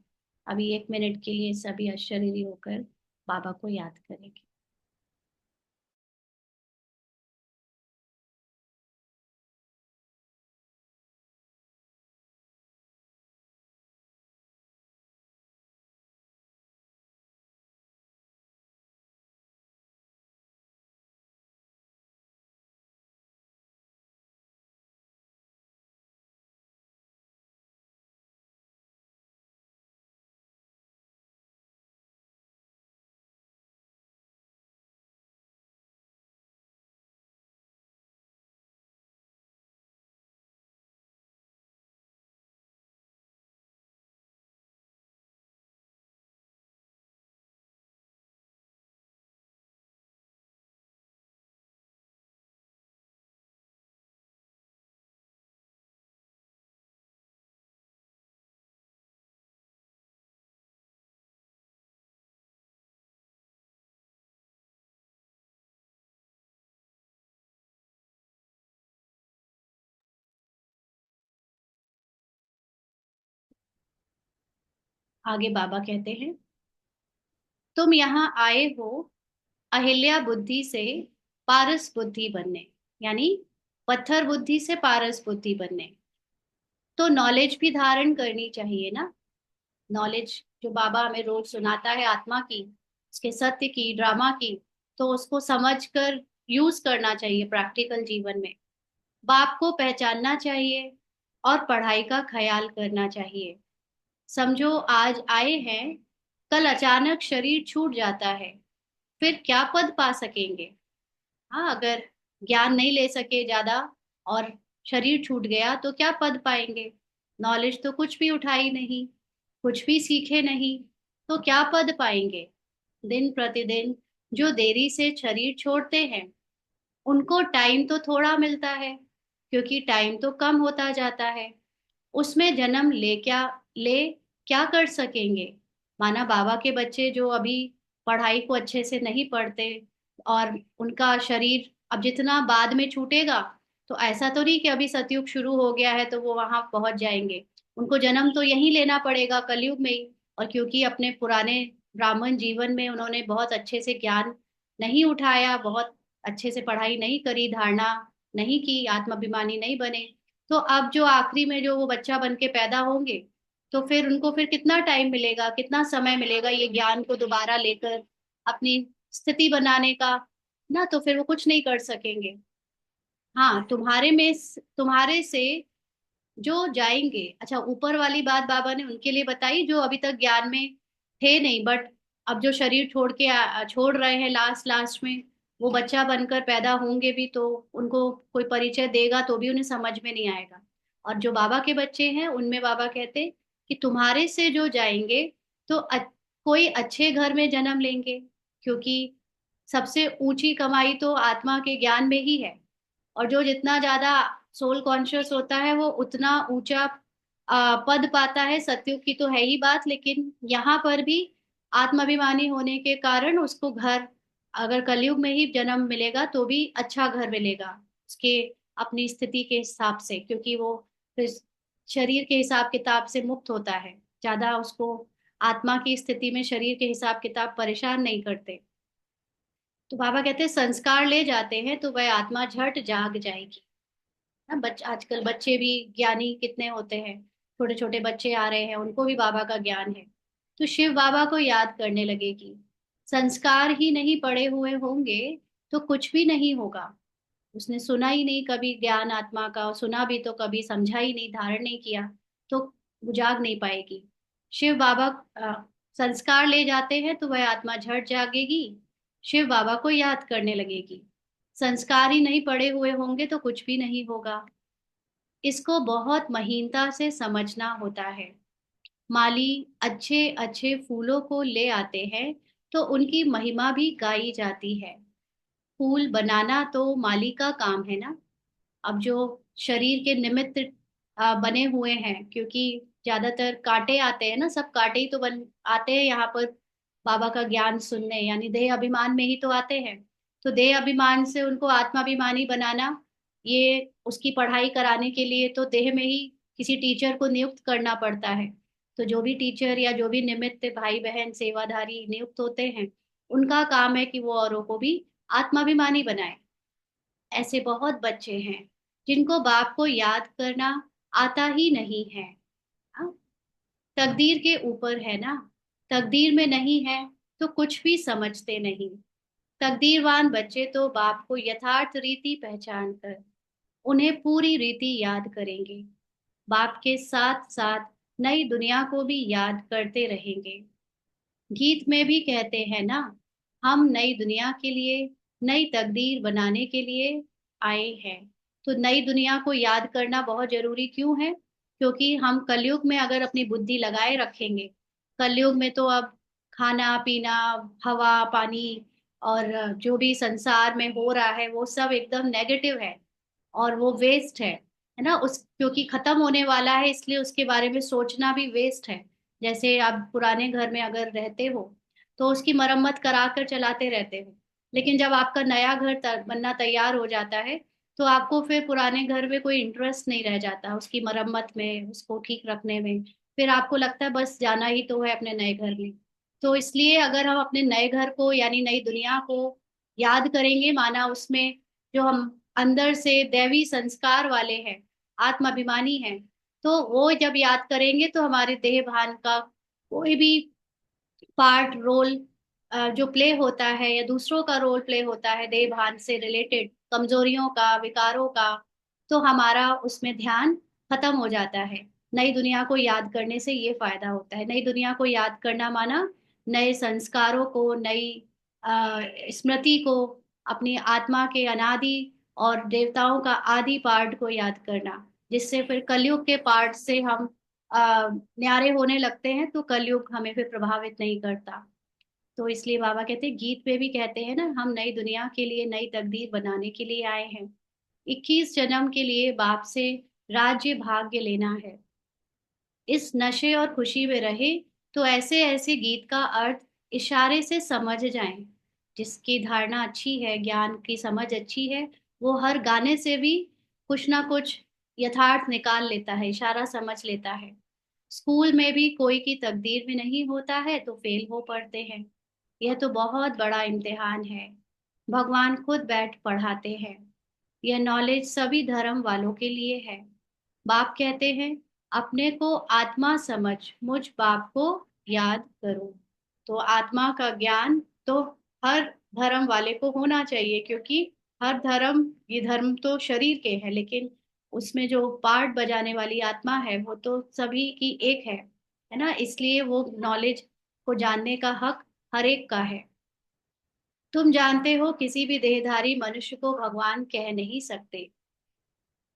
अभी 1 मिनट के लिए सभी अशरीरी होकर बाबा को याद करेंगे। आगे बाबा कहते हैं, तुम यहाँ आए हो अहिल्या बुद्धि से पारस बुद्धि बनने, यानी पत्थर बुद्धि से पारस बुद्धि बनने। तो नॉलेज भी धारण करनी चाहिए ना। नॉलेज जो बाबा हमें रोज सुनाता है आत्मा की, उसके सत्य की, ड्रामा की, तो उसको समझ कर यूज करना चाहिए प्रैक्टिकल जीवन में। बाप को पहचानना चाहिए और पढ़ाई का ख्याल करना चाहिए। समझो आज आए हैं, कल अचानक शरीर छूट जाता है, फिर क्या पद पा सकेंगे। हाँ, अगर ज्ञान नहीं ले सके ज्यादा और शरीर छूट गया तो क्या पद पाएंगे। नॉलेज तो कुछ भी उठाई नहीं, कुछ भी सीखे नहीं, तो क्या पद पाएंगे। दिन प्रतिदिन जो देरी से शरीर छोड़ते हैं उनको टाइम तो थोड़ा मिलता है, क्योंकि टाइम तो कम होता जाता है। उसमें जन्म ले क्या कर सकेंगे। माना बाबा के बच्चे जो अभी पढ़ाई को अच्छे से नहीं पढ़ते और उनका शरीर अब जितना बाद में छूटेगा, तो ऐसा तो नहीं कि अभी सतयुग शुरू हो गया है तो वो वहां पहुंच जाएंगे। उनको जन्म तो यहीं लेना पड़ेगा कलयुग में ही। और क्योंकि अपने पुराने ब्राह्मण जीवन में उन्होंने बहुत अच्छे से ज्ञान नहीं उठाया, बहुत अच्छे से पढ़ाई नहीं करी, धारणा नहीं की, आत्माभिमानी नहीं बने, तो अब जो आखिरी में जो वो बच्चा बन के पैदा होंगे, तो फिर उनको फिर कितना टाइम मिलेगा, कितना समय मिलेगा ये ज्ञान को दोबारा लेकर अपनी स्थिति बनाने का। ना तो फिर वो कुछ नहीं कर सकेंगे। हाँ, तुम्हारे से जो जाएंगे, अच्छा ऊपर वाली बात बाबा ने उनके लिए बताई जो अभी तक ज्ञान में थे नहीं, बट अब जो शरीर छोड़ रहे हैं लास्ट लास्ट में, वो बच्चा बनकर पैदा होंगे भी तो उनको कोई परिचय देगा तो भी उन्हें समझ में नहीं आएगा। और जो बाबा के बच्चे हैं उनमें बाबा कहते कि तुम्हारे से जो जाएंगे तो कोई अच्छे घर में जन्म लेंगे, क्योंकि सबसे ऊंची कमाई तो आत्मा के ज्ञान में ही है। और जो जितना ज्यादा सोल कॉन्शियस होता है वो उतना ऊंचा पद पाता है। सत्युग की तो है ही बात, लेकिन यहाँ पर भी आत्माभिमानी होने के कारण उसको घर, अगर कलयुग में ही जन्म मिलेगा तो भी अच्छा घर मिलेगा उसके अपनी स्थिति के हिसाब से, क्योंकि वो फिर शरीर के हिसाब किताब से मुक्त होता है। ज्यादा उसको आत्मा की स्थिति में शरीर के हिसाब किताब परेशान नहीं करते। तो बाबा कहते हैं संस्कार ले जाते हैं तो वह आत्मा झट जाग जाएगी ना। आजकल बच्चे भी ज्ञानी कितने होते हैं, छोटे छोटे बच्चे आ रहे हैं, उनको भी बाबा का ज्ञान है। तो शिव बाबा को याद करने लगेगी। संस्कार ही नहीं पड़े हुए होंगे तो कुछ भी नहीं होगा। उसने सुना ही नहीं कभी ज्ञान आत्मा का, सुना भी तो कभी समझा ही नहीं, धारण नहीं किया, तो वो जाग नहीं पाएगी। शिव बाबा संस्कार ले जाते हैं तो वह आत्मा झट जागेगी, शिव बाबा को याद करने लगेगी। संस्कार ही नहीं पड़े हुए होंगे तो कुछ भी नहीं होगा। इसको बहुत महीनता से समझना होता है। माली अच्छे अच्छे फूलों को ले आते हैं तो उनकी महिमा भी गाई जाती है। फूल बनाना तो माली का काम है ना। अब जो शरीर के निमित्त बने हुए हैं, क्योंकि ज्यादातर कांटे आते हैं ना, सब कांटे ही तो बन आते हैं यहाँ पर बाबा का ज्ञान सुनने, यानी देह अभिमान में ही तो आते हैं। तो देह अभिमान से उनको आत्माभिमानी बनाना, ये उसकी पढ़ाई कराने के लिए तो देह में ही किसी टीचर को नियुक्त करना पड़ता है। तो जो भी टीचर या जो भी निमित्त भाई बहन सेवाधारी नियुक्त होते हैं, उनका काम है कि वो औरों को भी आत्माभिमानी बनाए। ऐसे बहुत बच्चे हैं जिनको बाप को याद करना आता ही नहीं है। हाँ, तकदीर के ऊपर है ना, तकदीर में नहीं है तो कुछ भी समझते नहीं। तकदीरवान बच्चे तो बाप को यथार्थ रीति पहचान कर उन्हें पूरी रीति याद करेंगे। बाप के साथ साथ नई दुनिया को भी याद करते रहेंगे। गीत में भी कहते हैं ना, हम नई दुनिया के लिए, नई तकदीर बनाने के लिए आए हैं। तो नई दुनिया को याद करना बहुत जरूरी क्यों है? क्योंकि हम कलयुग में अगर अपनी बुद्धि लगाए रखेंगे, कलयुग में तो अब खाना पीना, हवा पानी और जो भी संसार में हो रहा है वो सब एकदम नेगेटिव है और वो वेस्ट है ना। उस क्योंकि खत्म होने वाला है, इसलिए उसके बारे में सोचना भी वेस्ट है। जैसे आप पुराने घर में अगर रहते हो तो उसकी मरम्मत करा कर चलाते रहते हो, लेकिन जब आपका नया घर बनना तैयार हो जाता है तो आपको फिर पुराने घर में कोई इंटरेस्ट नहीं रह जाता उसकी मरम्मत में, उसको ठीक रखने में। फिर आपको लगता है बस जाना ही तो है अपने नए घर में। तो इसलिए अगर हम अपने नए घर को यानी नई दुनिया को याद करेंगे, माना उसमें जो हम अंदर से दैवी संस्कार वाले हैं, आत्माभिमानी हैं, तो वो जब याद करेंगे तो हमारे देह भान का कोई भी पार्ट रोल जो प्ले होता है या दूसरों का रोल प्ले होता है देह भान से रिलेटेड कमजोरियों का, विकारों का, तो हमारा उसमें ध्यान खत्म हो जाता है। नई दुनिया को याद करने से ये फायदा होता है। नई दुनिया को याद करना माना नए संस्कारों को, नई स्मृति को, अपनी आत्मा के अनादि और देवताओं का आदि पार्ट को याद करना, जिससे फिर कलयुग के पार्ट से हम न्यारे होने लगते हैं तो कलयुग हमें फिर प्रभावित नहीं करता। तो इसलिए बाबा कहते हैं, गीत में भी कहते हैं ना, हम नई दुनिया के लिए नई तकदीर बनाने के लिए आए हैं। 21 जन्म के लिए बाप से राज्य भाग्य लेना है। इस नशे और खुशी में रहे तो ऐसे ऐसे गीत का अर्थ इशारे से समझ जाएं। जिसकी धारणा अच्छी है, ज्ञान की समझ अच्छी है, वो हर गाने से भी कुछ ना कुछ यथार्थ निकाल लेता है, इशारा समझ लेता है। स्कूल में भी कोई की तकदीर में नहीं होता है तो फेल हो पड़ते हैं। यह तो बहुत बड़ा इम्तिहान है। भगवान खुद बैठ पढ़ाते हैं। यह नॉलेज सभी धर्म वालों के लिए है। बाप कहते हैं, अपने को आत्मा समझ मुझ बाप को याद करो। तो आत्मा का ज्ञान तो हर धर्म वाले को होना चाहिए, क्योंकि हर धर्म, ये धर्म तो शरीर के हैं, लेकिन उसमें जो पार्ट बजाने वाली आत्मा है वो तो सभी की एक है ना। इसलिए वो नॉलेज को जानने का हक हर एक का है। तुम जानते हो किसी भी देहधारी मनुष्य को भगवान कह नहीं सकते।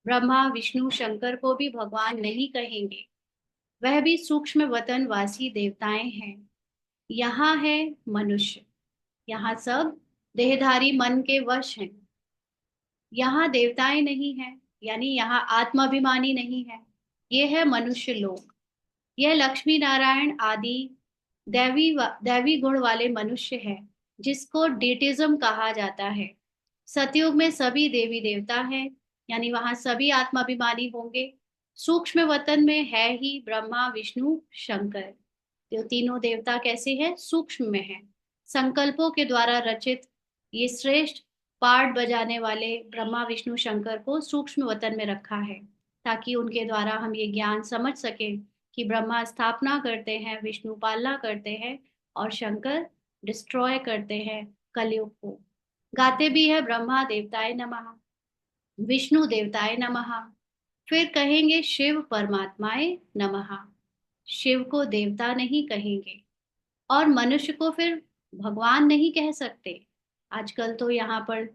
ब्रह्मा विष्णु शंकर को भी भगवान नहीं कहेंगे। वह भी सूक्ष्म वतन वासी देवताएं हैं। यहाँ है मनुष्य, यहाँ सब देहधारी मन के वश हैं। यहाँ देवताएं नहीं है, यानी यहाँ आत्माभिमानी नहीं है। ये है मनुष्य लोक। यह लक्ष्मी नारायण आदि दैवी गुण वाले मनुष्य है, जिसको डेटिज्म कहा जाता है। सतयुग में सभी देवी देवता हैं, यानी वहां सभी आत्माभिमानी होंगे। सूक्ष्म वतन में है ही ब्रह्मा विष्णु शंकर। तो तीनों देवता कैसे हैं? सूक्ष्म में है। संकल्पों के द्वारा रचित ये श्रेष्ठ पाठ बजाने वाले ब्रह्मा विष्णु शंकर को सूक्ष्म वतन में रखा है, ताकि उनके द्वारा हम ये ज्ञान समझ सके कि ब्रह्मा स्थापना करते हैं, विष्णु पालना करते हैं और शंकर डिस्ट्रॉय करते हैं कलयुग को। गाते भी है ब्रह्मा देवताय नमः, विष्णु देवताय नमः, फिर कहेंगे शिव परमात्माए नमः। शिव को देवता नहीं कहेंगे और मनुष्य को फिर भगवान नहीं कह सकते। आजकल तो यहाँ पर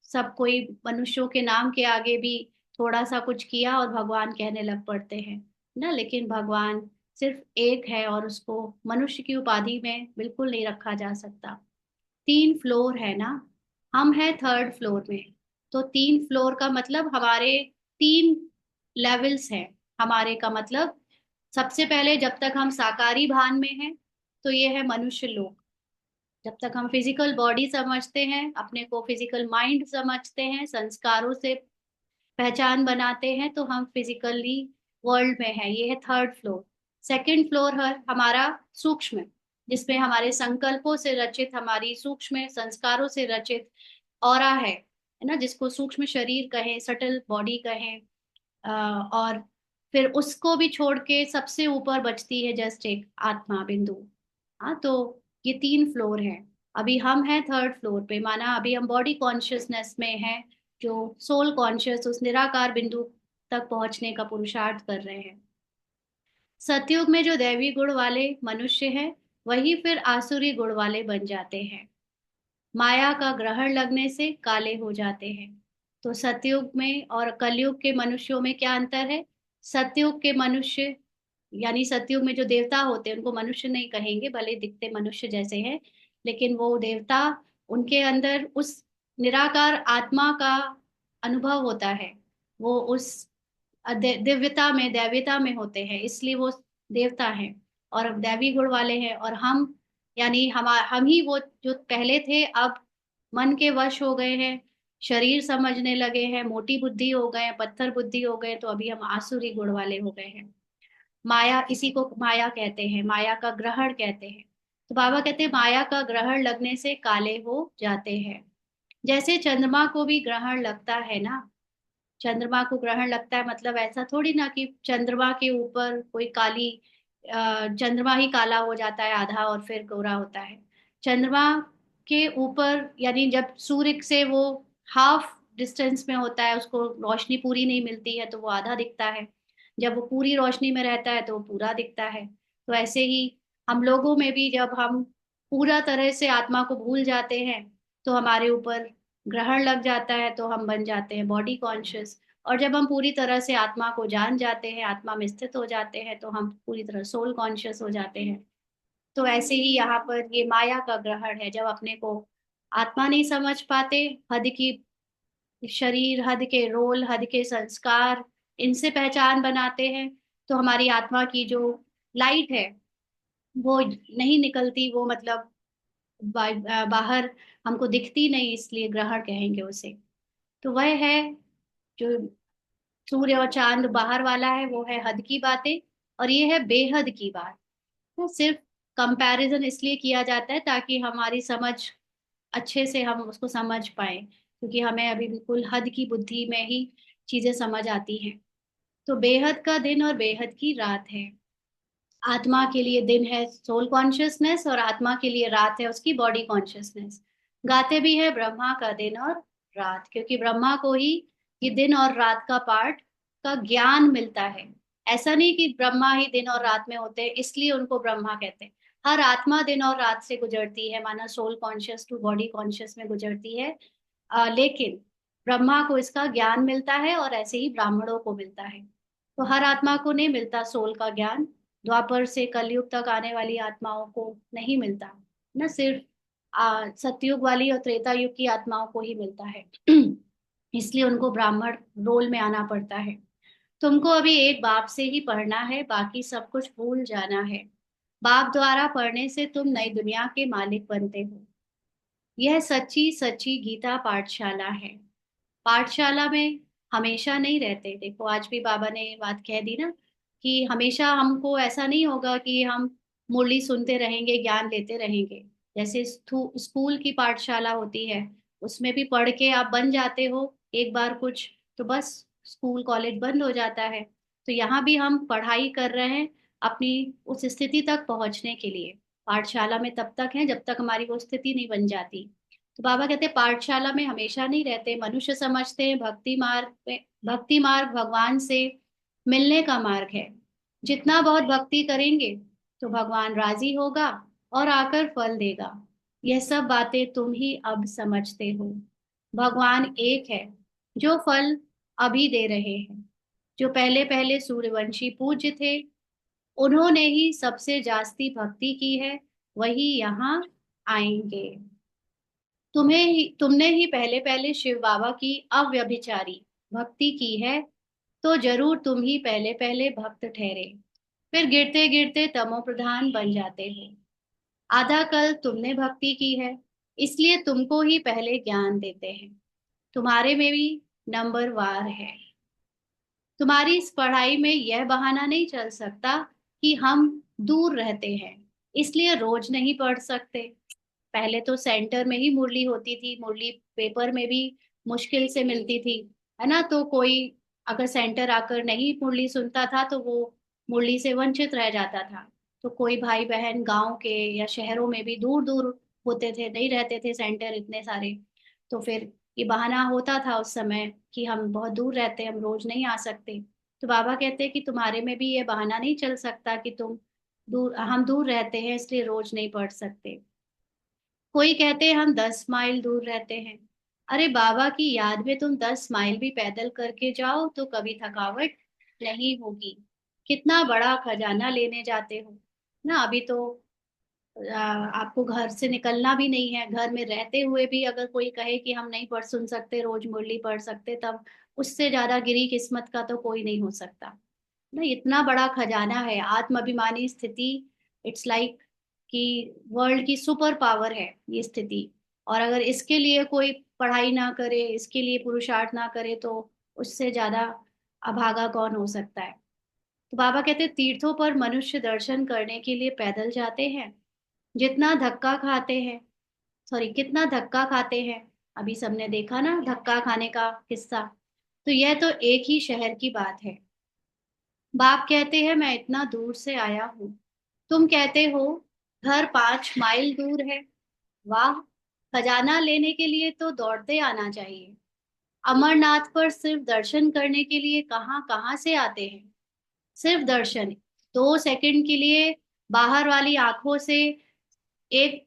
सब कोई मनुष्यों के नाम के आगे भी थोड़ा सा कुछ किया और भगवान कहने लग पड़ते हैं ना। लेकिन भगवान सिर्फ एक है और उसको मनुष्य की उपाधि में बिल्कुल नहीं रखा जा सकता। 3 फ्लोर है ना, हम हैं थर्ड फ्लोर में। तो 3 फ्लोर का मतलब हमारे 3 लेवल्स हैं। हमारे का मतलब सबसे पहले जब तक हम साकारी भान में हैं तो ये है मनुष्य लोक। जब तक हम फिजिकल बॉडी समझते हैं, अपने को फिजिकल माइंड समझते हैं, संस्कारों से पहचान बनाते हैं, तो हम फिजिकली वर्ल्ड में है। ये है थर्ड फ्लोर। सेकंड फ्लोर है हमारा सूक्ष्म, जिसमें हमारे संकल्पों से रचित, हमारी सूक्ष्म संस्कारों से रचित ऑरा है ना, जिसको सूक्ष्म शरीर कहें, सटल बॉडी कहें। और फिर उसको भी छोड़ के सबसे ऊपर बचती है जस्ट एक आत्मा बिंदु। हाँ, तो ये तीन फ्लोर है। अभी हम हैं थर्ड फ्लोर पे, माना अभी हम बॉडी कॉन्शियसनेस में हैं, जो सोल कॉन्शियस उस निराकार बिंदु तक पहुंचने का पुरुषार्थ कर रहे हैं। सतयुग में जो दैवी गुण वाले मनुष्य हैं, वही फिर आसुरी गुण वाले बन जाते हैं। माया का ग्रहण लगने से काले हो जाते हैं। तो सतयुग में और कलयुग के मनुष्यों में क्या अंतर है? सतयुग के मनुष्य, यानी सतयुग में जो देवता होते हैं, उनको मनुष्य नहीं कहेंगे, भले दिखते मनुष्य जैसे हैं, लेकिन वो देवता, उनके अंदर उस निराकार आत्मा का अनुभव होता है। वो उस दिव्यता में, दैव्यता में होते हैं, इसलिए वो देवता हैं और दैवी गुण वाले हैं। और हम, यानी हम ही वो जो पहले थे, अब मन के वश हो गए हैं, शरीर समझने लगे हैं, मोटी बुद्धि हो गए हैं, पत्थर बुद्धि हो गए, तो अभी हम आसुरी गुण वाले हो गए हैं। माया, इसी को माया कहते हैं, माया का ग्रहण कहते हैं। तो बाबा कहते हैं माया का ग्रहण लगने से काले हो जाते हैं। जैसे चंद्रमा को भी ग्रहण लगता है ना, चंद्रमा को ग्रहण लगता है मतलब ऐसा थोड़ी ना कि चंद्रमा के ऊपर कोई काली, चंद्रमा ही काला हो जाता है आधा और फिर गोरा होता है। चंद्रमा के ऊपर, यानी जब सूर्य से वो हाफ डिस्टेंस में होता है, उसको रोशनी पूरी नहीं मिलती है, तो वो आधा दिखता है। जब वो पूरी रोशनी में रहता है तो वो पूरा दिखता है। तो ऐसे ही हम लोगों में भी, जब हम पूरा तरह से आत्मा को भूल जाते हैं, तो हमारे ऊपर ग्रहण लग जाता है, तो हम बन जाते हैं बॉडी कॉन्शियस। और जब हम पूरी तरह से आत्मा को जान जाते हैं, आत्मा में स्थित हो जाते हैं, तो हम पूरी तरह सोल कॉन्शियस हो जाते हैं। तो ऐसे ही यहाँ पर ये माया का ग्रहण है, जब अपने को आत्मा नहीं समझ पाते, हद की शरीर, हद के रोल, हद के संस्कार, इनसे पहचान बनाते हैं, तो हमारी आत्मा की जो लाइट है वो नहीं निकलती, वो मतलब बाहर हमको दिखती नहीं, इसलिए ग्रहण कहेंगे उसे। तो वह है जो सूर्य और चांद बाहर वाला है, वो है हद की बातें, और ये है बेहद की बात। तो सिर्फ कंपैरिजन इसलिए किया जाता है ताकि हमारी समझ अच्छे से हम उसको समझ पाए, क्योंकि हमें अभी बिल्कुल हद की बुद्धि में ही चीजें समझ आती हैं। तो बेहद का दिन और बेहद की रात है। आत्मा के लिए दिन है सोल कॉन्शियसनेस, और आत्मा के लिए रात है उसकी बॉडी कॉन्शियसनेस। गाते भी है ब्रह्मा का दिन और रात, क्योंकि ब्रह्मा को ही ये दिन और रात का पार्ट का ज्ञान मिलता है। ऐसा नहीं कि ब्रह्मा ही दिन और रात में होते हैं इसलिए उनको ब्रह्मा कहते हैं। हर आत्मा दिन और रात से गुजरती है, माना soul conscious to body conscious में गुजरती है। लेकिन ब्रह्मा को इसका ज्ञान मिलता है, और ऐसे ही ब्राह्मणों को मिलता है। तो हर आत्मा को नहीं मिलता सोल का ज्ञान, द्वापर से कलयुग तक आने वाली आत्माओं को नहीं मिलता ना, सिर्फ सतयुग वाली और त्रेता युग की आत्माओं को ही मिलता है। इसलिए उनको ब्राह्मण रोल में आना पड़ता है। तुमको अभी एक बाप से ही पढ़ना है, बाकी सब कुछ भूल जाना है। बाप द्वारा पढ़ने से तुम नई दुनिया के मालिक बनते हो। यह सच्ची सच्ची गीता पाठशाला है। पाठशाला में हमेशा नहीं रहते। देखो आज भी बाबा ने ये बात कह दी ना, कि हमेशा हमको ऐसा नहीं होगा कि हम मुरली सुनते रहेंगे, ज्ञान लेते रहेंगे। जैसे स्कूल की पाठशाला होती है, उसमें भी पढ़ के आप बन जाते हो एक बार कुछ, तो बस स्कूल कॉलेज बंद हो जाता है। तो यहाँ भी हम पढ़ाई कर रहे हैं अपनी उस स्थिति तक पहुंचने के लिए। पाठशाला में तब तक है जब तक हमारी वो स्थिति नहीं बन जाती। तो बाबा कहते हैं पाठशाला में हमेशा नहीं रहते। मनुष्य समझते हैं भक्ति मार्ग में, भक्ति मार्ग भगवान से मिलने का मार्ग है। जितना बहुत भक्ति करेंगे तो भगवान राजी होगा और आकर फल देगा। यह सब बातें तुम ही अब समझते हो। भगवान एक है जो फल अभी दे रहे हैं। जो पहले पहले सूर्यवंशी पूज्य थे, उन्होंने ही सबसे जास्ती भक्ति की है, वही यहाँ आएंगे। तुमने ही पहले पहले शिव बाबा की अव्यभिचारी भक्ति की है, तो जरूर तुम ही पहले पहले भक्त ठहरे, फिर गिरते गिरते तमो प्रधान बन जाते हो। आधा कल तुमने भक्ति की है, इसलिए तुमको ही पहले ज्ञान देते हैं। तुम्हारे में भी नंबर वार है। तुम्हारी इस पढ़ाई में यह बहाना नहीं चल सकता कि हम दूर रहते हैं, इसलिए रोज नहीं पढ़ सकते। पहले तो सेंटर में ही मुरली होती थी, मुरली पेपर में भी मुश्किल से मिलती थी, है ना। तो कोई अगर सेंटर आकर नहीं मुरली सुनता था तो वो मुरली से वंचित रह जाता था। तो कोई भाई बहन गांव के या शहरों में भी दूर दूर होते थे, नहीं रहते थे सेंटर इतने सारे। तो फिर ये बहाना होता था उस समय कि हम बहुत दूर रहते हैं, हम रोज नहीं आ सकते। तो बाबा कहते हैं कि तुम्हारे में भी ये बहाना नहीं चल सकता कि हम दूर रहते हैं इसलिए रोज नहीं पढ़ सकते। कोई कहते हैं हम 10 माइल दूर रहते हैं। अरे बाबा की याद में तुम 10 माइल भी पैदल करके जाओ तो कभी थकावट नहीं होगी। कितना बड़ा खजाना लेने जाते हो ना। अभी तो आपको घर से निकलना भी नहीं है, घर में रहते हुए भी अगर कोई कहे कि हम नहीं पढ़ सुन सकते, रोज मुरली पढ़ सकते, तब उससे ज्यादा गिरी किस्मत का तो कोई नहीं हो सकता ना। इतना बड़ा खजाना है आत्म अभिमानी स्थिति। इट्स लाइक कि वर्ल्ड की सुपर पावर है ये स्थिति। और अगर इसके लिए कोई पढ़ाई ना करे, इसके लिए पुरुषार्थ ना करे, तो उससे ज्यादा अभागा कौन हो सकता है। तो बाबा कहते हैं तीर्थों पर मनुष्य दर्शन करने के लिए पैदल जाते हैं, जितना धक्का खाते हैं, सॉरी कितना धक्का खाते हैं। अभी सबने देखा ना धक्का खाने का किस्सा। तो यह तो एक ही शहर की बात है। बाप कहते हैं मैं इतना दूर से आया हूँ, तुम कहते हो घर 5 माइल दूर है। वाह, खजाना लेने के लिए तो दौड़ते आना चाहिए। अमरनाथ पर सिर्फ दर्शन करने के लिए कहाँ कहाँ से आते हैं। सिर्फ दर्शन, 2 सेकंड के लिए बाहर वाली आंखों से एक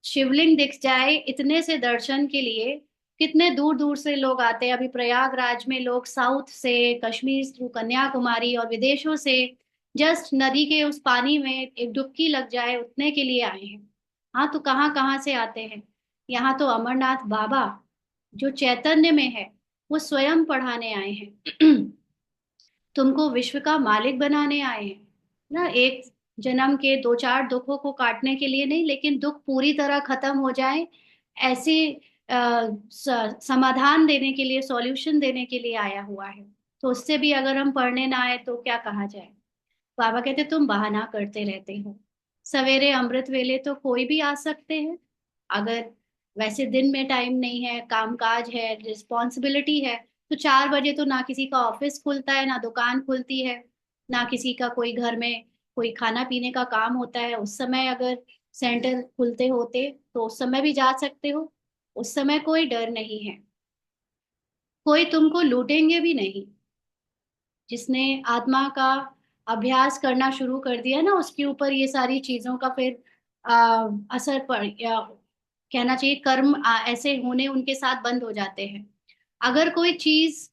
शिवलिंग दिख जाए, इतने से दर्शन के लिए कितने दूर दूर से लोग आते हैं। अभी प्रयागराज में लोग साउथ से, कश्मीर थ्रू कन्याकुमारी और विदेशों से जस्ट नदी के उस पानी में एक डुबकी लग जाए उतने के लिए आए हैं। हाँ, तो कहाँ कहाँ से आते हैं। यहाँ तो अमरनाथ बाबा जो चैतन्य में है वो स्वयं पढ़ाने आए हैं। तुमको विश्व का मालिक बनाने आए हैं ना। एक जन्म के 2 4 दुखों को काटने के लिए नहीं, लेकिन दुख पूरी तरह खत्म हो जाए ऐसे समाधान देने के लिए, सॉल्यूशन देने के लिए आया हुआ है। तो उससे भी अगर हम पढ़ने ना आए तो क्या कहा जाए। बाबा कहते तुम बहाना करते रहते हो। सवेरे अमृत वेले तो कोई भी आ सकते हैं। अगर वैसे दिन में टाइम नहीं है, कामकाज है, रिस्पॉन्सिबिलिटी है, तो 4 बजे तो ना किसी का ऑफिस खुलता है, ना दुकान खुलती है, ना किसी का कोई घर में कोई खाना पीने का काम होता है। उस समय अगर सेंटर खुलते होते तो उस समय भी जा सकते हो। उस समय कोई डर नहीं है, कोई तुमको लूटेंगे भी नहीं। जिसने आत्मा का अभ्यास करना शुरू कर दिया ना, उसके ऊपर ये सारी चीजों का फिर असर पड़ या कहना चाहिए कर्म ऐसे होने उनके साथ बंद हो जाते हैं। अगर कोई चीज,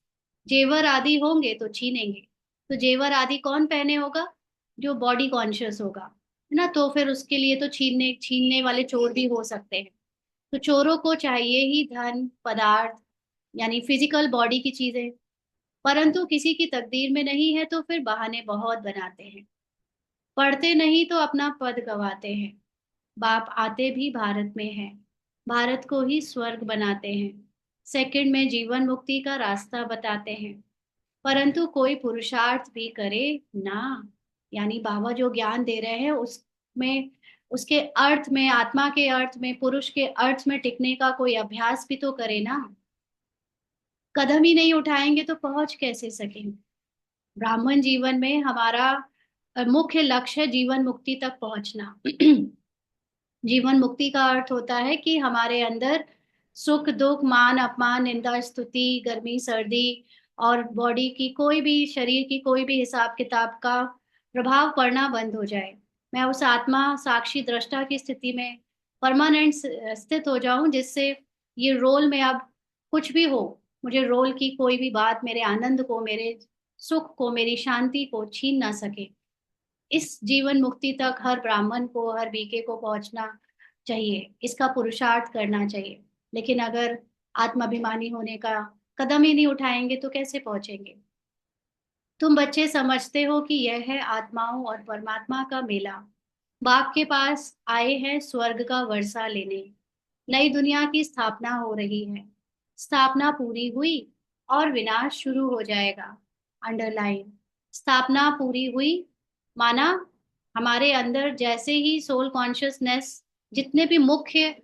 जेवर आदि होंगे तो छीनेंगे। तो जेवर आदि कौन पहने होगा? जो बॉडी कॉन्शियस होगा, है ना। तो फिर उसके लिए तो छीनने छीनने वाले चोर भी हो सकते हैं। तो चोरों को चाहिए ही धन पदार्थ, यानी फिजिकल बॉडी की चीजें। परंतु किसी की तकदीर में नहीं है तो फिर बहाने बहुत बनाते हैं। पढ़ते नहीं तो अपना पद गवाते हैं। बाप आते भी भारत में हैं, भारत को ही स्वर्ग बनाते हैं। सेकंड में जीवन मुक्ति का रास्ता बताते हैं। परंतु कोई पुरुषार्थ भी करे ना, यानी बाबा जो ज्ञान दे रहे हैं उसमें, उसके अर्थ में, आत्मा के अर्थ में, पुरुष के अर्थ में टिकने का कोई अभ्यास भी तो करे ना। कदम ही नहीं उठाएंगे तो पहुंच कैसे सकेंगे। ब्राह्मण जीवन में हमारा मुख्य लक्ष्य है जीवन मुक्ति तक पहुंचना। जीवन मुक्ति का अर्थ होता है कि हमारे अंदर सुख दुख, मान अपमान, निंदा स्तुति, गर्मी सर्दी और बॉडी की कोई भी, शरीर की कोई भी हिसाब किताब का प्रभाव पड़ना बंद हो जाए। मैं उस आत्मा साक्षी दृष्टा की स्थिति में परमानेंट स्थित हो जाऊं, जिससे ये रोल में अब कुछ भी हो, मुझे रोल की कोई भी बात मेरे आनंद को, मेरे सुख को, मेरी शांति को छीन ना सके। इस जीवन मुक्ति तक हर ब्राह्मण को, हर बीके को पहुंचना चाहिए, इसका पुरुषार्थ करना चाहिए। लेकिन अगर आत्माभिमानी होने का कदम ही नहीं उठाएंगे तो कैसे पहुंचेंगे। तुम बच्चे समझते हो कि यह है आत्माओं और परमात्मा का मेला। बाप के पास आए हैं स्वर्ग का वर्षा लेने। नई दुनिया की स्थापना हो रही है। स्थापना पूरी हुई और विनाश शुरू हो जाएगा। अंडरलाइन। स्थापना पूरी हुई माना हमारे अंदर जैसे ही सोल कॉन्शियसनेस, जितने भी मुख्य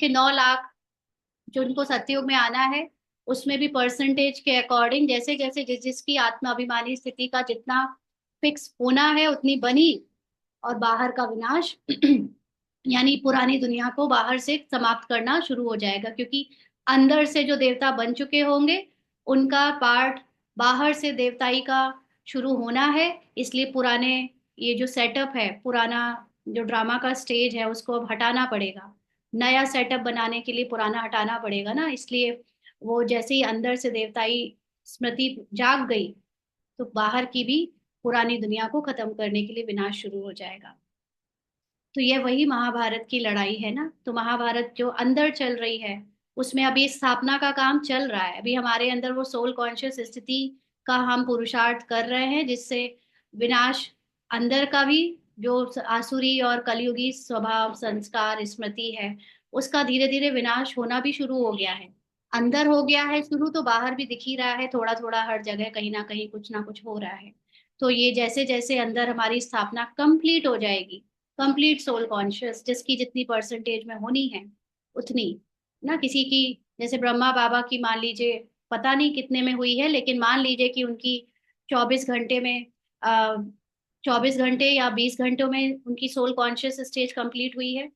9 लाख जो उनको सत्युग में आना है, उसमें भी परसेंटेज के अकॉर्डिंग जैसे जैसे जिसकी आत्मा अभिमानी स्थिति का जितना फिक्स होना है उतनी बनी, और बाहर का विनाश यानी पुरानी दुनिया को बाहर से समाप्त करना शुरू हो जाएगा, क्योंकि अंदर से जो देवता बन चुके होंगे उनका पार्ट बाहर से देवताई का शुरू होना है। इसलिए पुराने ये जो सेटअप है, पुराना जो ड्रामा का स्टेज है, उसको अब हटाना पड़ेगा। नया सेटअप बनाने के लिए पुराना हटाना पड़ेगा ना। इसलिए वो जैसे ही अंदर से देवताई स्मृति जाग गई, तो बाहर की भी पुरानी दुनिया को खत्म करने के लिए विनाश शुरू हो जाएगा। तो ये वही महाभारत की लड़ाई है ना। तो महाभारत जो अंदर चल रही है, उसमें अभी स्थापना का काम चल रहा है। अभी हमारे अंदर वो सोल कॉन्शियस स्थिति का हम पुरुषार्थ कर रहे हैं, जिससे विनाश अंदर का भी जो आसुरी और कलयुगी स्वभाव संस्कार स्मृति है, उसका धीरे धीरे विनाश होना भी शुरू हो गया है। अंदर हो गया है शुरू, तो बाहर भी दिख ही रहा है, थोड़ा थोड़ा हर जगह कहीं ना कहीं कुछ ना कुछ हो रहा है। तो ये जैसे जैसे अंदर हमारी स्थापना कंप्लीट हो जाएगी, कंप्लीट सोल कॉन्शियस जिसकी जितनी परसेंटेज में होनी है उतनी ना, किसी की जैसे ब्रह्मा बाबा की मान लीजिए पता नहीं कितने में हुई है, लेकिन मान लीजिए कि उनकी 24 घंटे में 24 घंटे या 20 घंटों में उनकी सोल कॉन्शियस स्टेज कंप्लीट हुई है।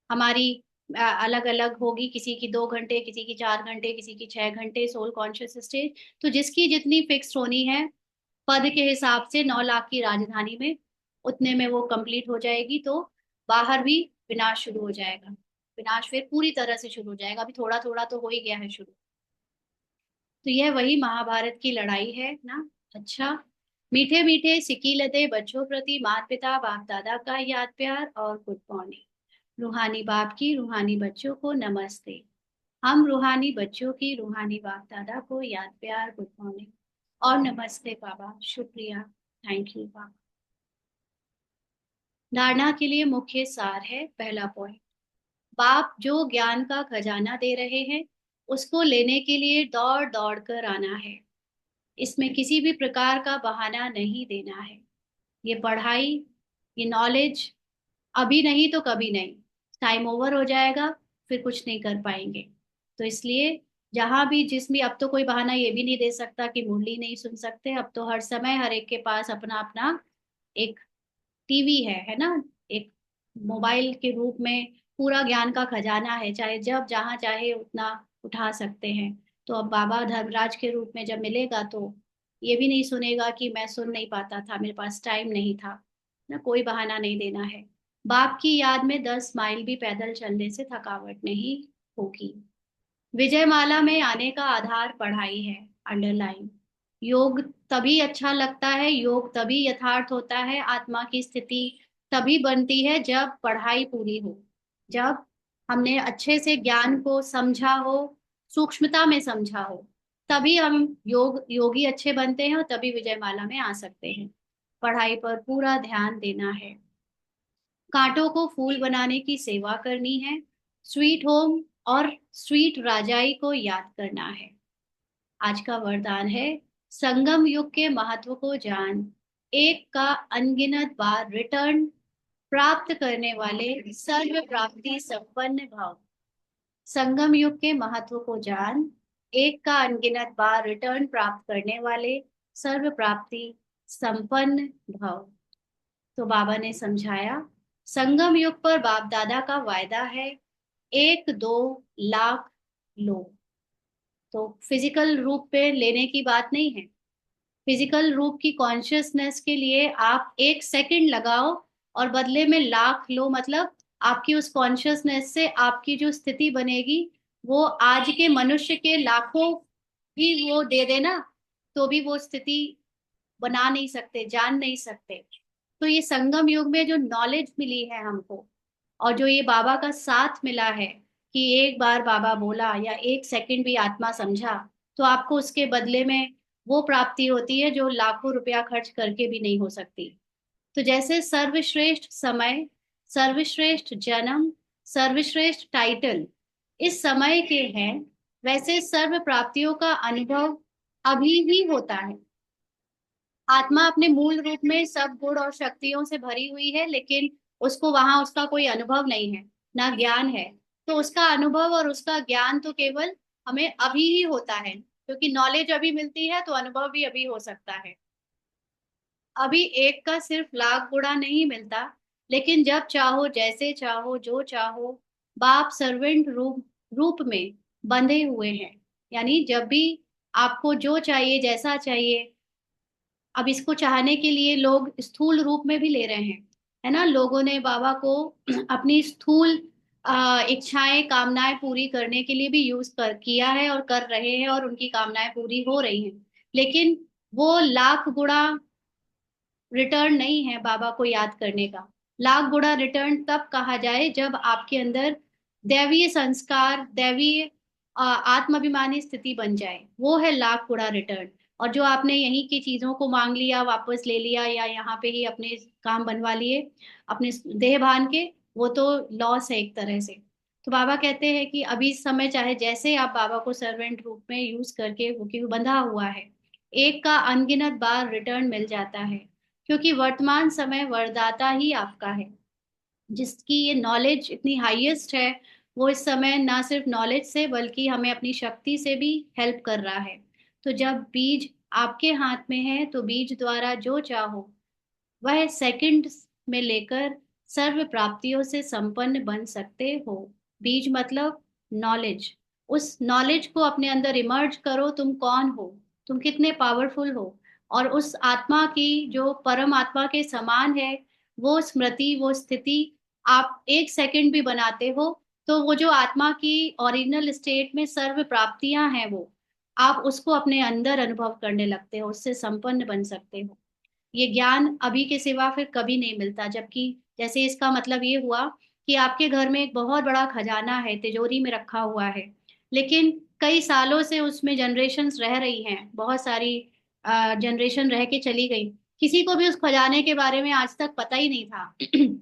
हमारी अलग अलग होगी, किसी की 2 घंटे, किसी की 4 घंटे, किसी की 6 घंटे सोल कॉन्शियस स्टेज। तो जिसकी जितनी फिक्स होनी है पद के हिसाब से 9 लाख की राजधानी में, उतने में वो कंप्लीट हो जाएगी। तो बाहर भी विनाश शुरू हो जाएगा। विनाश फिर पूरी तरह से शुरू हो जाएगा। अभी थोड़ा थोड़ा तो हो ही गया है शुरू। तो यह वही महाभारत की लड़ाई है ना। अच्छा, मीठे मीठे सिकी लदे बच्चों प्रति माता पिता बाप दादा का याद प्यार और गुड मॉर्निंग। रूहानी बाप की रूहानी बच्चों को नमस्ते। हम रूहानी बच्चों की रूहानी बाप दादा को याद प्यार गुड मॉर्निंग और नमस्ते बाबा, शुक्रिया, थैंक यू बाबा। धारणा के लिए मुख्य सार है। पहला पॉइंट, बाप जो ज्ञान का खजाना दे रहे हैं उसको लेने के लिए दौड़ दौड़ कर आना है। इसमें किसी भी प्रकार का बहाना नहीं देना है। ये पढ़ाई, ये नॉलेज अभी नहीं तो कभी नहीं, टाइम ओवर हो जाएगा, फिर कुछ नहीं कर पाएंगे। तो इसलिए जहां भी जिसमें अब तो कोई बहाना ये भी नहीं दे सकता कि मुरली नहीं सुन सकते। अब तो हर समय हर एक के पास अपना अपना एक टीवी है ना, एक मोबाइल के रूप में पूरा ज्ञान का खजाना है, चाहे जब जहां चाहे उतना उठा सकते हैं। तो अब बाबा धर्मराज के रूप में जब मिलेगा तो ये भी नहीं सुनेगा कि मैं सुन नहीं पाता था, मेरे पास टाइम नहीं था ना। कोई बहाना नहीं देना है। बाप की याद में 10 माइल भी पैदल चलने से थकावट नहीं होगी। विजयमाला में आने का आधार पढ़ाई है। अंडरलाइन। योग तभी अच्छा लगता है, योग तभी यथार्थ होता है, आत्मा की स्थिति तभी बनती है जब पढ़ाई पूरी हो, जब हमने अच्छे से ज्ञान को समझा हो, सूक्ष्मता में समझा हो, तभी हम योगी अच्छे बनते हैं और तभी विजयमाला में आ सकते हैं। पढ़ाई पर पूरा ध्यान देना है। कांटों को फूल बनाने की सेवा करनी है। स्वीट होम और स्वीट राजाई को याद करना है। आज का वरदान है, संगम युग के महत्व को जान, एक का अनगिनत बार रिटर्न प्राप्त करने वाले सर्व प्राप्ति संपन्न भाव। संगम युग के महत्व को जान, एक का अनगिनत बार रिटर्न प्राप्त करने वाले सर्व प्राप्ति संपन्न भाव। तो बाबा ने समझाया, संगम युग पर बाप दादा का वायदा है, 1-2 लाख लो। तो फिजिकल रूप पे लेने की बात नहीं है। फिजिकल रूप की कॉन्शियसनेस के लिए आप 1 सेकंड लगाओ और बदले में लाख लो। मतलब आपकी उस कॉन्शियसनेस से आपकी जो स्थिति बनेगी, वो आज के मनुष्य के लाखों भी वो दे देना, तो भी वो स्थिति बना नहीं सकते, जान नहीं सकते। तो ये संगम युग में जो नॉलेज मिली है हमको, और जो ये बाबा का साथ मिला है कि एक बार बाबा बोला या 1 सेकंड भी आत्मा समझा, तो आपको उसके बदले में वो प्राप्ति होती है जो लाखों रुपया खर्च करके भी नहीं हो सकती। तो जैसे सर्वश्रेष्ठ समय, सर्वश्रेष्ठ जन्म, सर्वश्रेष्ठ टाइटल इस समय के हैं, वैसे सर्व प्राप्तियों का अनुभव अभी ही होता है। आत्मा अपने मूल रूप में सब गुण और शक्तियों से भरी हुई है, लेकिन उसको वहां उसका कोई अनुभव नहीं है, ना ज्ञान है। तो उसका अनुभव और उसका ज्ञान तो केवल हमें अभी ही होता है, क्योंकि नॉलेज अभी मिलती है तो अनुभव भी अभी हो सकता है। अभी एक का सिर्फ लाख गुणा नहीं मिलता, लेकिन जब चाहो, जैसे चाहो, जो चाहो, बाप सर्वेंट रूप रूप में बंधे हुए हैं। यानी जब भी आपको जो चाहिए, जैसा चाहिए, अब इसको चाहने के लिए लोग स्थूल रूप में भी ले रहे हैं, है ना। लोगों ने बाबा को अपनी स्थूल इच्छाएं, कामनाएं पूरी करने के लिए भी यूज कर किया है और कर रहे हैं, और उनकी कामनाएं पूरी हो रही हैं। लेकिन वो लाख गुणा रिटर्न नहीं है बाबा को याद करने का। लाख गुणा रिटर्न तब कहा जाए जब आपके अंदर दैवीय संस्कार, दैवीय आत्माभिमानी स्थिति बन जाए, वो है लाख गुणा रिटर्न। और जो आपने यहीं की चीजों को मांग लिया, वापस ले लिया, या यहाँ पे ही अपने काम बनवा लिए अपने देह भान के, वो तो लॉस है एक तरह से। तो बाबा कहते हैं कि अभी इस समय चाहे जैसे आप बाबा को सर्वेंट रूप में यूज करके, वो क्यों बंधा हुआ है, एक का अनगिनत बार रिटर्न मिल जाता है, क्योंकि वर्तमान समय वरदाता ही आपका है। जिसकी ये नॉलेज इतनी हाईएस्ट है, वो इस समय ना सिर्फ नॉलेज से बल्कि हमें अपनी शक्ति से भी हेल्प कर रहा है। तो जब बीज आपके हाथ में है, तो बीज द्वारा जो चाहो वह सेकंड में लेकर सर्व प्राप्तियों से संपन्न बन सकते हो। बीज मतलब नॉलेज। उस नॉलेज को अपने अंदर इमर्ज करो, तुम कौन हो, तुम कितने पावरफुल हो। और उस आत्मा की जो परम आत्मा के समान है, वो स्मृति, वो स्थिति आप एक सेकंड भी बनाते हो, तो वो जो आत्मा की ओरिजिनल स्टेट में सर्व प्राप्तियां हैं, वो आप उसको अपने अंदर अनुभव करने लगते हो, उससे संपन्न बन सकते हो। ये ज्ञान अभी के सिवा फिर कभी नहीं मिलता। जबकि जैसे इसका मतलब ये हुआ कि आपके घर में एक बहुत बड़ा खजाना है, तिजोरी में रखा हुआ है, लेकिन कई सालों से उसमें जनरेशन्स रह रही हैं, बहुत सारी जनरेशन रह के चली गई, किसी को भी उस खजाने के बारे में आज तक पता ही नहीं था।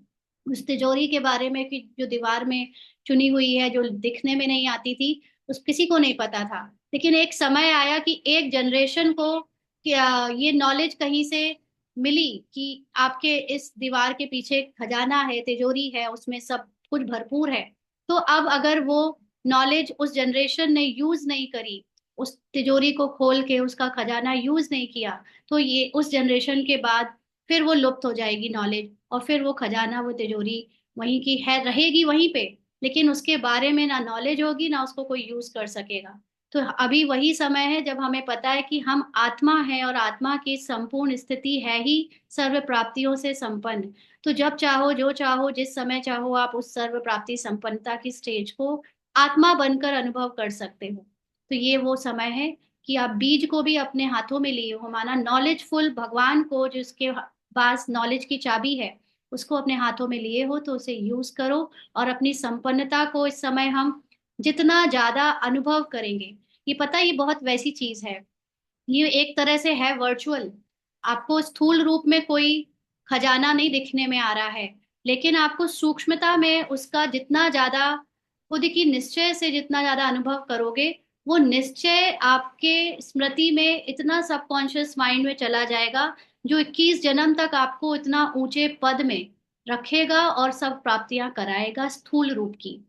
उस तिजोरी के बारे में कि जो दीवार में चुनी हुई है, जो दिखने में नहीं आती थी, उस किसी को नहीं पता था। लेकिन एक समय आया कि एक जनरेशन को क्या ये नॉलेज कहीं से मिली कि आपके इस दीवार के पीछे एक खजाना है, तिजोरी है, उसमें सब कुछ भरपूर है। तो अब अगर वो नॉलेज उस जनरेशन ने यूज नहीं करी, उस तिजोरी को खोल के उसका खजाना यूज नहीं किया, तो ये उस जनरेशन के बाद फिर वो लुप्त हो जाएगी नॉलेज, और फिर वो खजाना, वो तिजोरी वहीं की है, रहेगी वहीं पे, लेकिन उसके बारे में ना नॉलेज होगी, ना उसको कोई यूज कर सकेगा। तो अभी वही समय है जब हमें पता है कि हम आत्मा हैं, और आत्मा की संपूर्ण स्थिति है ही सर्व प्राप्तियों से संपन्न। तो जब चाहो, जो चाहो, जिस समय चाहो, आप उस सर्व प्राप्ति संपन्नता की स्टेज को आत्मा बनकर अनुभव कर सकते हो। तो ये वो समय है कि आप बीज को भी अपने हाथों में लिए हो, माना नॉलेजफुल भगवान को, जिसके पास नॉलेज की चाबी है, उसको अपने हाथों में लिए हो, तो उसे यूज करो। और अपनी संपन्नता को इस समय हम जितना ज्यादा अनुभव करेंगे, ये पता है, ये बहुत वैसी चीज है, ये एक तरह से है वर्चुअल। आपको स्थूल रूप में कोई खजाना नहीं दिखने में आ रहा है, लेकिन आपको सूक्ष्मता में उसका जितना ज्यादा, खुद की निश्चय से जितना ज्यादा अनुभव करोगे, वो निश्चय आपके स्मृति में इतना सबकॉन्शियस माइंड में चला जाएगा, जो 21 जन्म तक आपको इतना ऊंचे पद में रखेगा और सब प्राप्तियां कराएगा स्थूल रूप की।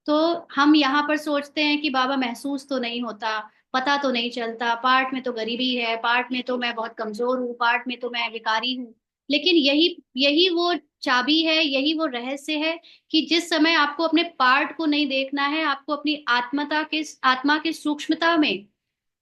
तो हम यहाँ पर सोचते हैं कि बाबा महसूस तो नहीं होता, पता तो नहीं चलता, पार्ट में तो गरीबी है, पार्ट में तो मैं बहुत कमजोर हूँ, पार्ट में तो मैं विकारी हूँ। लेकिन यही यही वो चाबी है, यही वो रहस्य है कि जिस समय आपको अपने पार्ट को नहीं देखना है, आपको अपनी आत्मा के सूक्ष्मता में,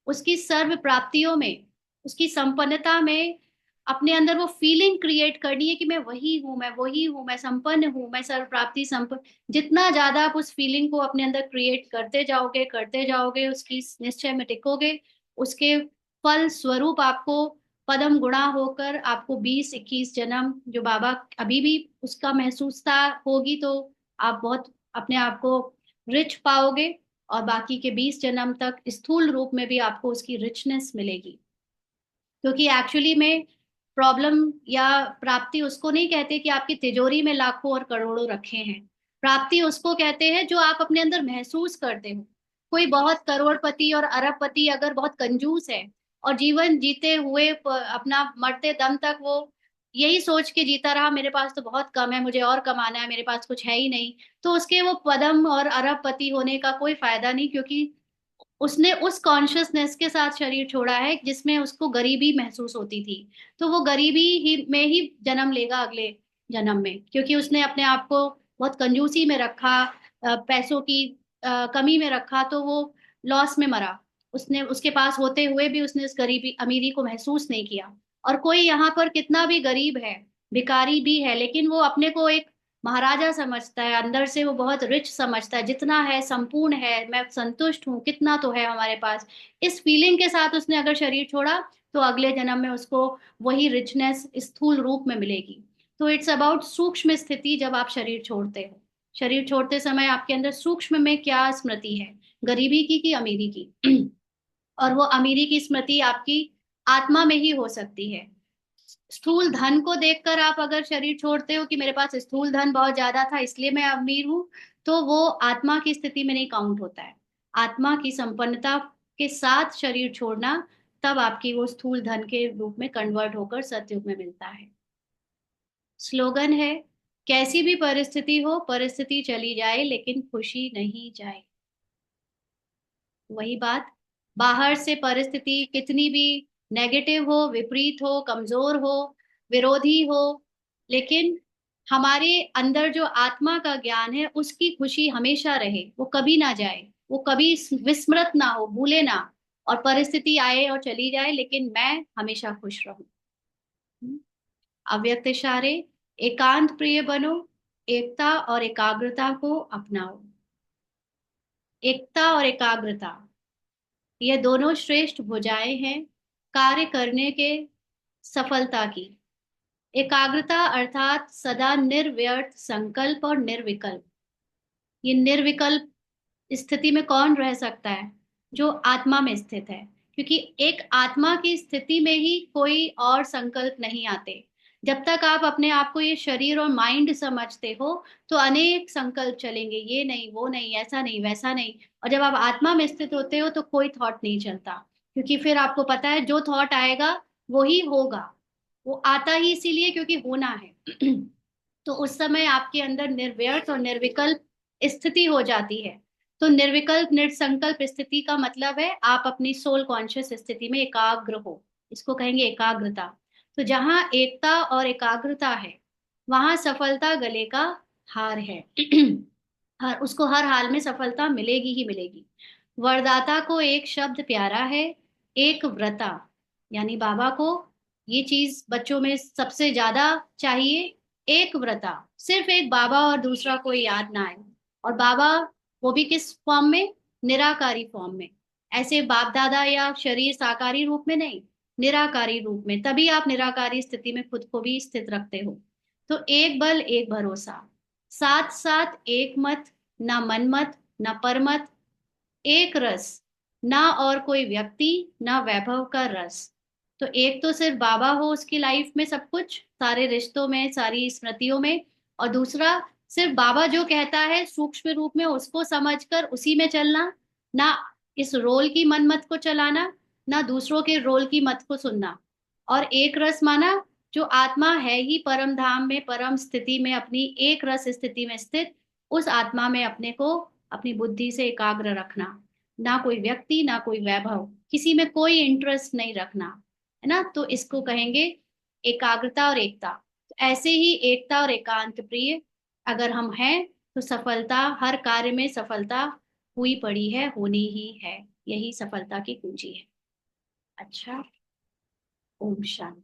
उसकी सर्व प्राप्तियों में, उसकी संपन्नता में, अपने अंदर वो फीलिंग क्रिएट करनी है कि मैं वही हूँ, मैं वही हूँ, मैं संपन्न हूँ, मैं सर्व प्राप्ति संपन्न। जितना ज्यादा आप उस फीलिंग को अपने अंदर क्रिएट करते जाओगे, उसकी निश्चय में टिकोगे, उसके फल स्वरूप आपको पदम गुणा होकर आपको 20-21 जन्म, जो बाबा अभी भी उसका महसूसता होगी, तो आप बहुत अपने आप को रिच पाओगे। और बाकी के 20 जन्म तक स्थूल रूप में भी आपको उसकी रिचनेस मिलेगी, क्योंकि एक्चुअली में प्रॉब्लम या प्राप्ति उसको नहीं कहते कि आपकी तिजोरी में लाखों और करोड़ों रखे हैं। प्राप्ति उसको कहते हैं जो आप अपने अंदर महसूस करते हो। कोई बहुत करोड़पति और अरबपति अगर बहुत कंजूस है और जीवन जीते हुए अपना मरते दम तक वो यही सोच के जीता रहा, मेरे पास तो बहुत कम है, मुझे और कमाना है, मेरे पास कुछ है ही नहीं, तो उसके वो पदम और अरबपति होने का कोई फायदा नहीं, क्योंकि उसने उस कॉन्शियसनेस के साथ शरीर छोड़ा है जिसमें उसको गरीबी महसूस होती थी। तो वो गरीबी ही में ही जन्म लेगा अगले जन्म में, क्योंकि उसने अपने आप को बहुत कंजूसी में रखा, पैसों की कमी में रखा, तो वो लॉस में मरा। उसने उसके पास होते हुए भी उसने उस गरीबी अमीरी को महसूस नहीं किया। और कोई यहाँ पर कितना भी गरीब है, भिखारी भी है, लेकिन वो अपने को एक महाराजा समझता है, अंदर से वो बहुत रिच समझता है, जितना है संपूर्ण है, मैं संतुष्ट हूँ, कितना तो है हमारे पास। इस फीलिंग के साथ उसने अगर शरीर छोड़ा, तो अगले जन्म में उसको वही रिचनेस स्थूल रूप में मिलेगी। तो इट्स अबाउट सूक्ष्म स्थिति। जब आप शरीर छोड़ते हो, शरीर छोड़ते समय आपके अंदर सूक्ष्म में क्या स्मृति है, गरीबी की कि अमीरी की। और वो अमीरी की स्मृति आपकी आत्मा में ही हो सकती है। स्थूल धन को देखकर आप अगर शरीर छोड़ते हो कि मेरे पास स्थूल धन बहुत ज्यादा था इसलिए मैं अमीर हूं, तो वो आत्मा की स्थिति में नहीं काउंट होता है। आत्मा की संपन्नता के साथ शरीर छोड़ना, तब आपकी वो स्थूल धन के रूप में कन्वर्ट होकर सतयुग में मिलता है। स्लोगन है, कैसी भी परिस्थिति हो, परिस्थिति चली जाए लेकिन खुशी नहीं जाए। वही बात, बाहर से परिस्थिति कितनी भी नेगेटिव हो, विपरीत हो, कमजोर हो, विरोधी हो, लेकिन हमारे अंदर जो आत्मा का ज्ञान है उसकी खुशी हमेशा रहे, वो कभी ना जाए, वो कभी विस्मृत ना हो, भूले ना। और परिस्थिति आए और चली जाए लेकिन मैं हमेशा खुश रहूं। अव्यक्त इशारे, एकांत प्रिय बनो, एकता और एकाग्रता को अपनाओ। एकता और एकाग्रता, ये दोनों श्रेष्ठ भुजाएं हैं कार्य करने के सफलता की। एकाग्रता अर्थात सदा निर्व्यर्थ संकल्प और निर्विकल्प। ये निर्विकल्प स्थिति में कौन रह सकता है? जो आत्मा में स्थित है, क्योंकि एक आत्मा की स्थिति में ही कोई और संकल्प नहीं आते। जब तक आप अपने आप को ये शरीर और माइंड समझते हो, तो अनेक संकल्प चलेंगे, ये नहीं, वो नहीं, ऐसा नहीं, वैसा नहीं। और जब आप आत्मा में स्थित होते हो तो कोई थॉट नहीं चलता, क्योंकि फिर आपको पता है जो थॉट आएगा वो ही होगा। वो आता ही इसीलिए क्योंकि होना है। तो उस समय आपके अंदर निर्व्यर्थ और निर्विकल्प स्थिति हो जाती है। तो निर्विकल्प निर्संकल्प स्थिति का मतलब है आप अपनी सोल कॉन्शियस स्थिति में एकाग्र हो, इसको कहेंगे एकाग्रता। तो जहां एकता और एकाग्रता है, वहां सफलता गले का हार है। हर उसको हर हाल में सफलता मिलेगी ही मिलेगी। वरदाता को एक शब्द प्यारा है, एक व्रता। यानी बाबा को ये चीज बच्चों में सबसे ज्यादा चाहिए, एक व्रता। सिर्फ एक बाबा और दूसरा कोई याद ना आए। और बाबा वो भी किस फॉर्म में? निराकारी फॉर्म में। ऐसे बाप दादा या शरीर साकारी रूप में नहीं, निराकारी रूप में। तभी आप निराकारी स्थिति में खुद को भी स्थित रखते हो। तो एक बल एक भरोसा, साथ साथ एक मत, ना मनमत ना परमत, एक रस, ना और कोई व्यक्ति ना वैभव का रस। तो एक तो सिर्फ बाबा हो उसकी लाइफ में सब कुछ, सारे रिश्तों में, सारी स्मृतियों में। और दूसरा, सिर्फ बाबा जो कहता है सूक्ष्म रूप में उसको समझकर उसी में चलना, ना इस रोल की मनमत को चलाना, ना दूसरों के रोल की मत को सुनना। और एक रस माना, जो आत्मा है ही परम धाम में, परम स्थिति में, अपनी एक रस स्थिति में स्थित, उस आत्मा में अपने को अपनी बुद्धि से एकाग्र रखना। ना कोई व्यक्ति ना कोई वैभव, किसी में कोई इंटरेस्ट नहीं रखना, है ना। तो इसको कहेंगे एकाग्रता और एकता। तो ऐसे ही एकता और एकांत प्रिय अगर हम हैं, तो सफलता, हर कार्य में सफलता हुई पड़ी है, होनी ही है। यही सफलता की कुंजी है। अच्छा, ओम शांति।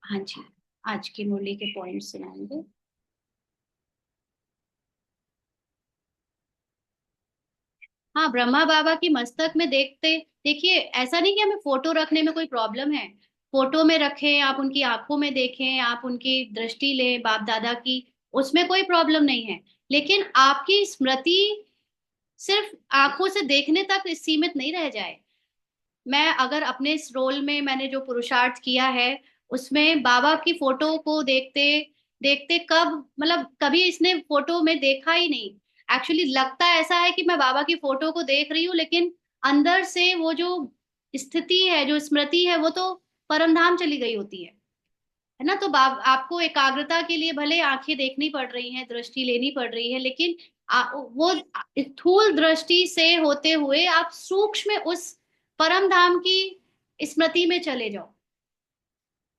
हाँ जी, आज की मुरली के पॉइंट सुनाएंगे। हाँ, ब्रह्मा बाबा की मस्तक में देखते, देखिए ऐसा नहीं कि हमें फोटो रखने में कोई प्रॉब्लम है। फोटो में रखें, आप उनकी आंखों में देखें, आप उनकी दृष्टि लें बाप दादा की, उसमें कोई प्रॉब्लम नहीं है। लेकिन आपकी स्मृति सिर्फ आंखों से देखने तक सीमित नहीं रह जाए। मैं अगर अपने इस रोल में मैंने जो पुरुषार्थ किया है, उसमें बाबा की फोटो को देखते देखते कब, मतलब कभी इसने फोटो में देखा ही नहीं। एक्चुअली लगता ऐसा है कि मैं बाबा की फोटो को देख रही हूँ, लेकिन अंदर से वो जो स्थिति है, जो स्मृति है, वो तो परम धाम चली गई होती है ना। तो आपको एकाग्रता के लिए भले आंखें देखनी पड़ रही हैं, दृष्टि लेनी पड़ रही है, लेकिन वो स्थूल दृष्टि से होते हुए आप सूक्ष्म उस परम धाम की स्मृति में चले जाओ।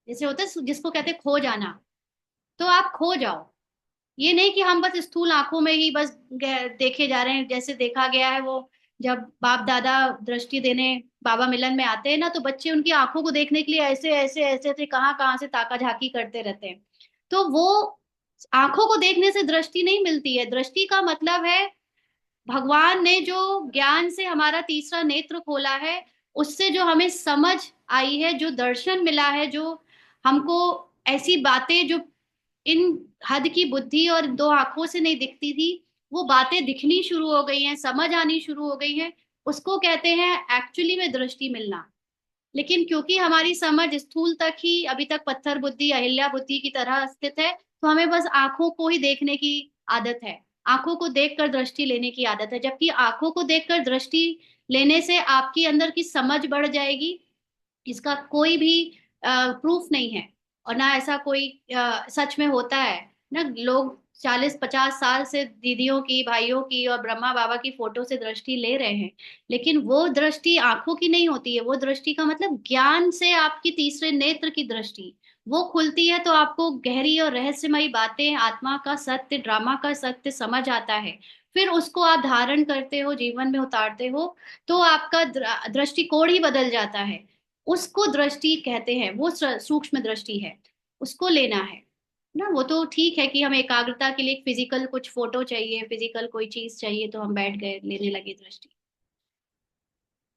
जैसे होता है जिसको कहते हैं खो जाना, तो आप खो जाओ। ये नहीं कि हम बस स्थूल आंखों में ही बस देखे जा रहे हैं। जैसे देखा गया है, वो जब बाप दादा दृष्टि देने बाबा मिलन में आते हैं ना, तो बच्चे उनकी आंखों को देखने के लिए ऐसे ऐसे ऐसे ऐसे कहाँ कहाँ से ताका झाकी करते रहते हैं। तो वो आंखों को देखने से दृष्टि नहीं मिलती है। दृष्टि का मतलब है भगवान ने जो ज्ञान से हमारा तीसरा नेत्र खोला है, उससे जो हमें समझ आई है, जो दर्शन मिला है, जो हमको ऐसी बातें जो इन हद की बुद्धि और दो आंखों से नहीं दिखती थी, वो बातें दिखनी शुरू हो गई हैं, समझ आनी शुरू हो गई हैं, उसको कहते हैं एक्चुअली में दृष्टि मिलना। लेकिन क्योंकि हमारी समझ स्थूल तक ही अभी तक पत्थर बुद्धि, अहिल्या बुद्धि की तरह स्थित है, तो हमें बस आंखों को ही देखने की आदत है। आंखों को देखकर दृष्टि लेने की आदत है, जबकि आंखों को देखकर दृष्टि लेने से आपकी अंदर की समझ बढ़ जाएगी। इसका कोई भी प्रूफ नहीं है, और ना ऐसा कोई सच में होता है ना। लोग 40-50 साल से दीदियों की, भाइयों की और ब्रह्मा बाबा की फोटो से दृष्टि ले रहे हैं, लेकिन वो दृष्टि आंखों की नहीं होती है। वो दृष्टि का मतलब ज्ञान से आपकी तीसरे नेत्र की दृष्टि वो खुलती है, तो आपको गहरी और रहस्यमयी बातें, आत्मा का सत्य, ड्रामा का सत्य समझ आता है। फिर उसको आप धारण करते हो, जीवन में उतारते हो, तो आपका दृष्टिकोण ही बदल जाता है। उसको दृष्टि कहते हैं, वो सूक्ष्म दृष्टि है, उसको लेना है ना। वो तो ठीक है कि हमें एकाग्रता के लिए फिजिकल कुछ फोटो चाहिए, फिजिकल कोई चीज चाहिए, तो हम बैठ गए लेने लगे दृष्टि।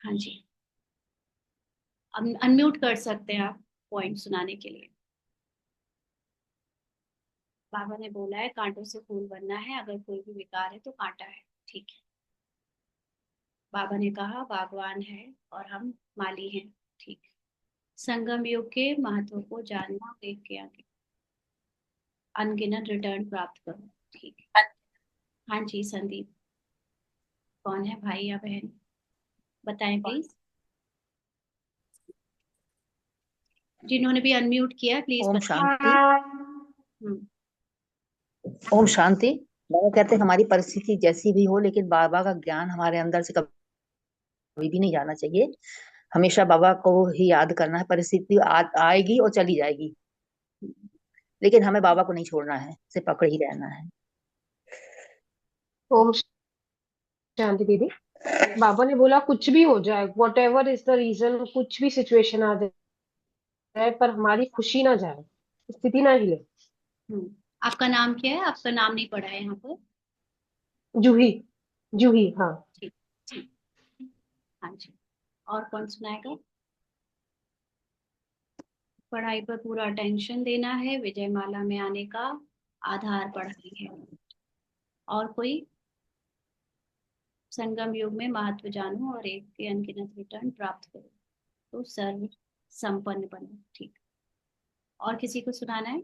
हाँ जी। अब अनम्यूट कर सकते हैं आप पॉइंट सुनाने के लिए। बाबा ने बोला है कांटों से फूल बनना है, अगर कोई भी विकार है तो कांटा है। ठीक है। बाबा ने कहा बागवान है और हम माली हैं। ठीक है। संगम युग के महत्व को जानना, देख के आगे अनगिनत रिटर्न प्राप्त करो। ठीक है। हाँ जी संदीप। कौन है भाई या बहन? बताएं प्लीज। जिन्होंने भी अनम्यूट किया प्लीज ओम बताएं। शांति। हम्म। ओम शांति। बाबा कहते हैं हमारी परिस्थिति जैसी भी हो, लेकिन बाबा का ज्ञान हमारे अंदर से कभी भी नहीं जाना चाहिए। हमेशा बाबा को ही याद करना है। परिस्थिति आएगी और चली जाएगी, लेकिन हमें बाबा को नहीं छोड़ना है, सिर्फ पकड़ ही रहना है। ओम शांति दीदी। बाबा ने बोला कुछ भी हो जाए, whatever is the reason, कुछ भी सिचुएशन आ जाए, पर हमारी खुशी ना जाए, स्थिति ना हिले। हम्म। आपका नाम क्या है? आपका नाम नहीं पढ़ा है यहाँ पर। जूही। जूही, हाँ। ठीक। ठीक। हाँ जी। और कौन सुनाएगा? पढ़ाई पर पूरा अटेंशन देना है, विजय माला में आने का आधार पढ़ाई है। और कोई? संगम युग में महत्व जानो और एक के अनगिनत रिटर्न प्राप्त करो, तो सर्व संपन्न बनो। ठीक। और किसी को सुनाना है?